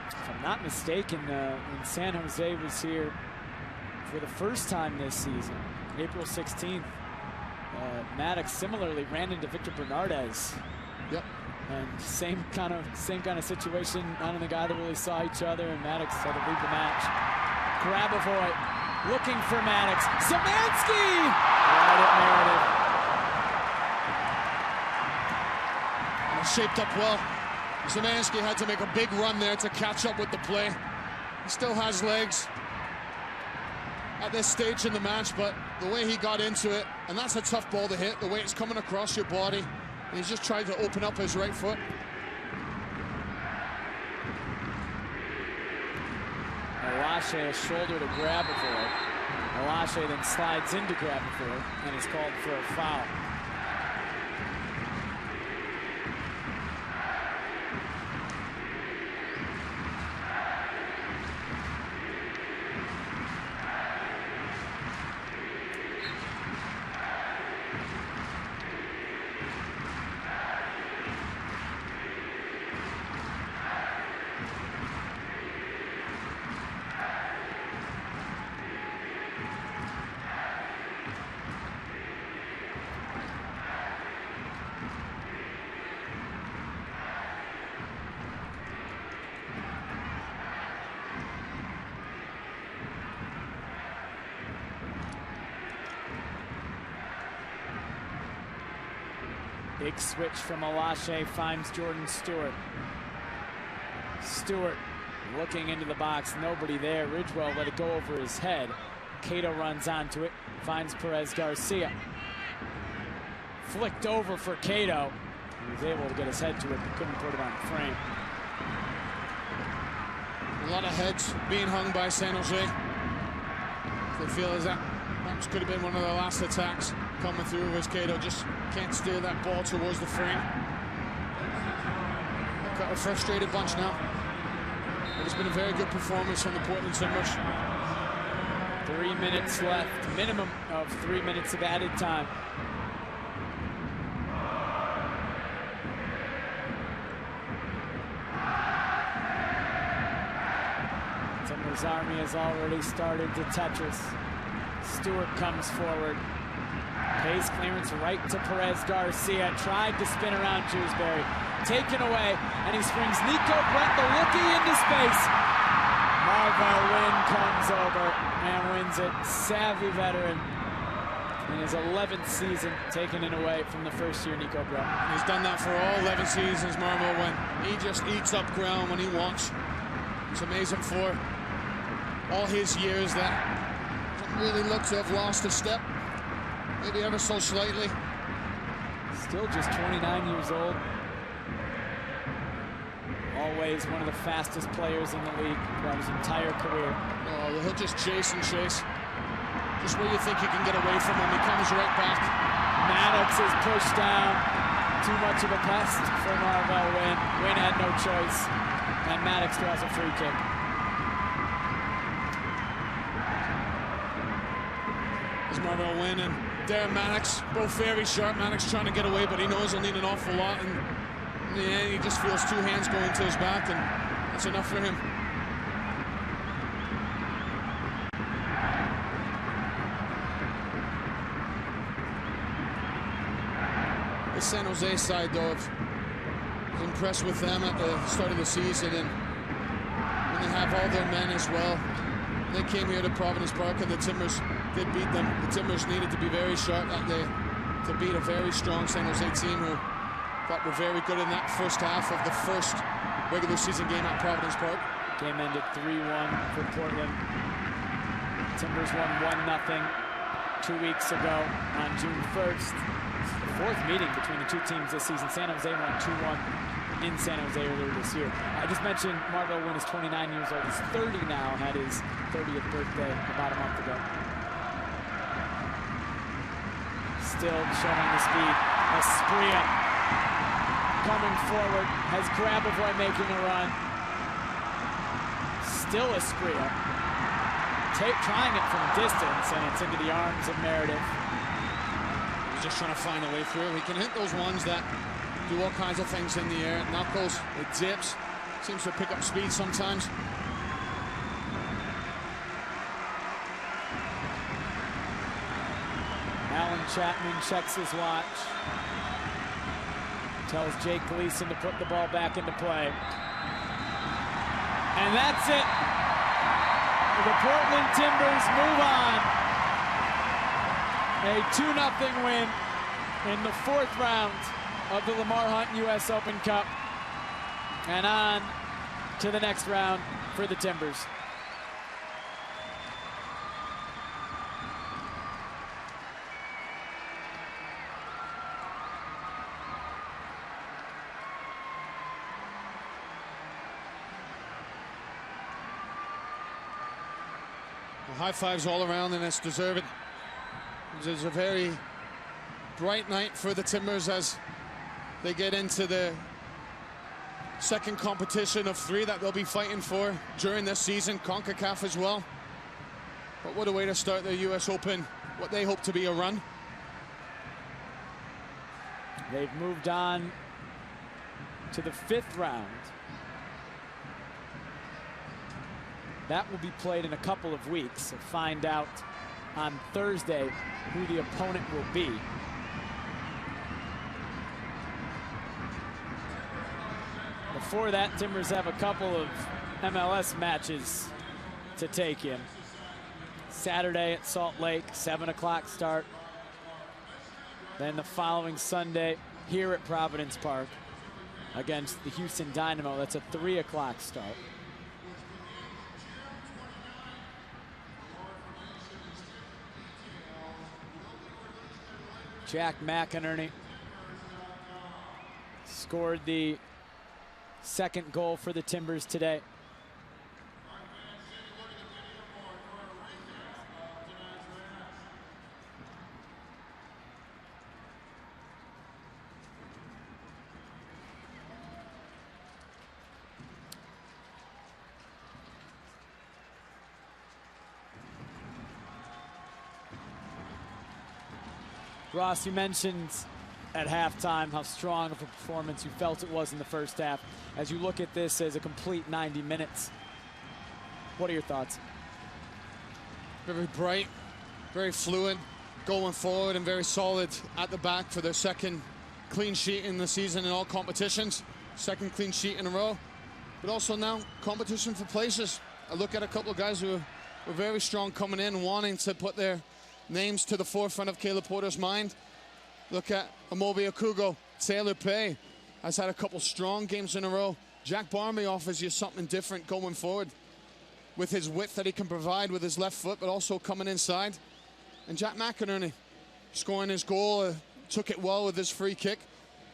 If I'm not mistaken, when San Jose was here for the first time this season, April 16th, Maddox similarly ran into Victor Bernardez. Yep. And same kind of situation. None of the guy that really saw each other, and Maddox had to leave the match. Grabavoy looking for Maddox. Szymanski! Right at Meredith. And shaped up well. Szymanski had to make a big run there to catch up with the play. He still has legs at this stage in the match, but the way he got into it, and that's a tough ball to hit, the way it's coming across your body, and he's just tried to open up his right foot. Olashe a shoulder to Grabavoy. Olashe then slides into Grabavoy and is called for a foul. Big switch from Olashe, finds Jordan Stewart. Stewart looking into the box, nobody there. Ridgewell let it go over his head. Cato runs onto it, finds Perez Garcia. Flicked over for Cato. He was able to get his head to it, but couldn't put it on the frame. A lot of heads being hung by San Jose. They feel as that could have been one of the last attacks coming through as Cato just can't steer that ball towards the frame. They've got a frustrated bunch now. But it's been a very good performance from the Portland Timbers. 3 minutes left, minimum of 3 minutes of added time. Timbers Army has already started to Tetris. Stewart comes forward. Pays clearance right to Perez Garcia. Tried to spin around Shrewsbury. Taken away, and he springs Nico Brent, the rookie, into space. Marvell Wynn comes over and wins it. Savvy veteran in his 11th season, taking it away from the first-year Nico Brown. He's done that for all 11 seasons, Marvel, when he just eats up ground when he wants. It's amazing for all his years that doesn't really look to have lost a step, maybe ever so slightly. Still just 29 years old. Always one of the fastest players in the league throughout his entire career. Oh, he'll just chase and chase. Just where you think you can get away from him, he comes right back. Maddox is pushed down. Too much of a pest for Marvell Wynn. Wynn had no choice, and Maddox draws a free kick. There's Marvell Wynn and Darren Maddox, both very sharp. Maddox trying to get away, but he knows he'll need an awful lot, and in the end, he just feels two hands going to his back, and that's enough for him. The San Jose side, though, was impressed with them at the start of the season, and when they have all their men as well. They came here to Providence Park, and the Timbers did beat them. The Timbers needed to be very sharp that day to beat a very strong San Jose team who thought were very good in that first half of the first regular season game at Providence Park. Game ended 3-1 for Portland. Timbers won 1-0 2 weeks ago on June 1st. The fourth meeting between the two teams this season. San Jose won 2-1 in San Jose earlier this year. I just mentioned Marvell Wynn is 29 years old. He's 30 now, had his 30th birthday about a month ago. Still showing the speed. Espria coming forward, has Grabavoy making a run. Still Espria. Trying it from distance, and it's into the arms of Meredith. He's just trying to find a way through. He can hit those ones that do all kinds of things in the air. It knuckles, it dips, seems to pick up speed sometimes. Alan Chapman checks his watch. Tells Jake Gleason to put the ball back into play. And that's it. The Portland Timbers move on. A 2-0 win in the fourth round of the Lamar Hunt U.S. Open Cup. And on to the next round for the Timbers. High fives all around, and it's deserved. It was a very bright night for the Timbers as they get into the second competition of 3 that they'll be fighting for during this season, CONCACAF as well. But what a way to start the U.S. Open, what they hope to be a run. They've moved on to the 5th round. That will be played in a couple of weeks. We'll find out on Thursday who the opponent will be. Before that, Timbers have a couple of MLS matches to take in. Saturday at Salt Lake, 7 o'clock start. Then the following Sunday here at Providence Park against the Houston Dynamo. That's a 3 o'clock start. Jack McInerney scored the second goal for the Timbers today. Ross, you mentioned at halftime how strong of a performance you felt it was in the first half. As you look at this as a complete 90 minutes, what are your thoughts? Very bright, very fluid, going forward, and very solid at the back for their second clean sheet in the season in all competitions. Second clean sheet in a row, but also now competition for places. I look at a couple of guys who were very strong coming in, wanting to put their names to the forefront of Caleb Porter's mind. Look at Amobi Okugo. Taylor Pay has had a couple strong games in a row. Jack Barmby offers you something different going forward with his width that he can provide with his left foot, but also coming inside. And Jack McInerney scoring his goal, took it well with his free kick.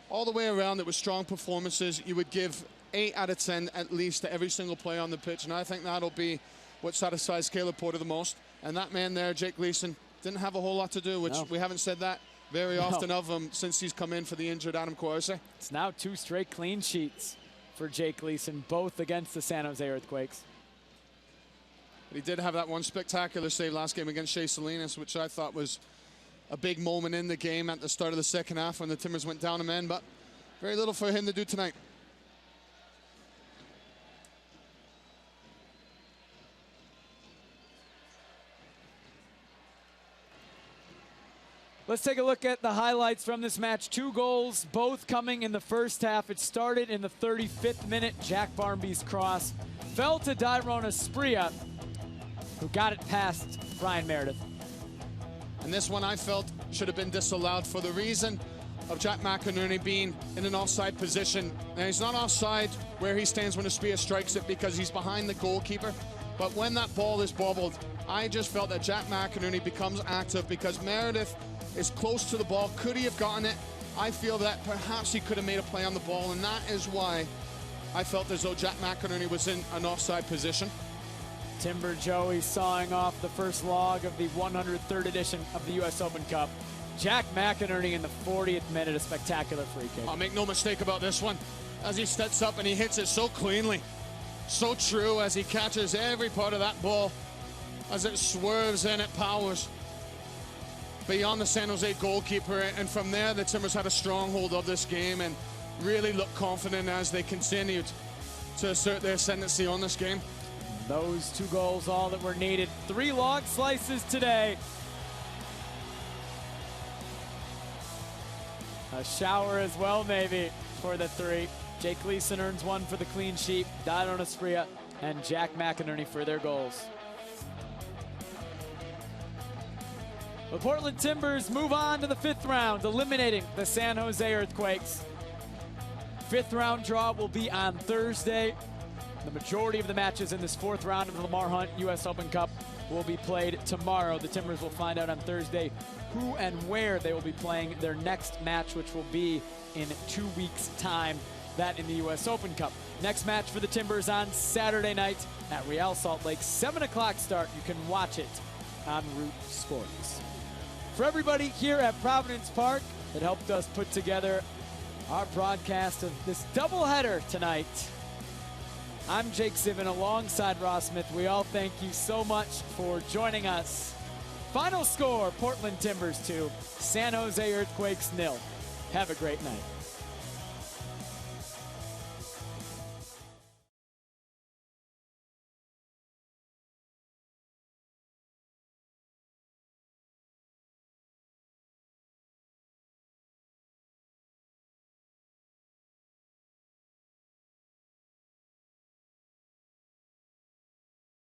All the way around, it was strong performances. You would give 8 out of 10 at least to every single play on the pitch, and I think that'll be what satisfies Caleb Porter the most. And that man there, Jake Gleason, didn't have a whole lot to do, which we haven't said that very often of him since he's come in for the injured Adam Kwarase. It's now 2 straight clean sheets for Jake Gleason, both against the San Jose Earthquakes. But he did have that one spectacular save last game against Shea Salinas, which I thought was a big moment in the game at the start of the second half when the Timbers went down a man, but very little for him to do tonight. Let's take a look at the highlights from this match. 2 goals, both coming in the first half. It started in the 35th minute. Jack Barmby's cross fell to Dairon Asprilla, who got it past Brian Meredith. And this one I felt should have been disallowed for the reason of Jack McInerney being in an offside position. Now, he's not offside where he stands when Asprilla strikes it because he's behind the goalkeeper. But when that ball is bobbled, I just felt that Jack McInerney becomes active because Meredith is close to the ball. Could he have gotten it? I feel that perhaps he could have made a play on the ball, and that is why I felt as though Jack McInerney was in an offside position. Timber Joey sawing off the first log of the 103rd edition of the U.S. Open Cup. Jack McInerney in the 40th minute, a spectacular free kick. I'll make no mistake about this one. As he steps up and he hits it so cleanly, so true as he catches every part of that ball. As it swerves in, it powers beyond the San Jose goalkeeper, and from there the Timbers had a stronghold of this game and really looked confident as they continued to assert their ascendancy on this game. Those 2 goals, all that were needed. 3 log slices today. A shower as well, maybe, for the 3. Jake Gleason earns 1 for the clean sheet. Dairon Asprilla and Jack McInerney for their goals. The Portland Timbers move on to the 5th round, eliminating the San Jose Earthquakes. 5th round draw will be on Thursday. The majority of the matches in this 4th round of the Lamar Hunt U.S. Open Cup will be played tomorrow. The Timbers will find out on Thursday who and where they will be playing their next match, which will be in 2 weeks' time, that in the U.S. Open Cup. Next match for the Timbers on Saturday night at Real Salt Lake, 7 o'clock start. You can watch it on Root Sports. For everybody here at Providence Park that helped us put together our broadcast of this doubleheader tonight, I'm Jake Zivin alongside Ross Smith. We all thank you so much for joining us. Final score, Portland Timbers 2, San Jose Earthquakes 0. Have a great night.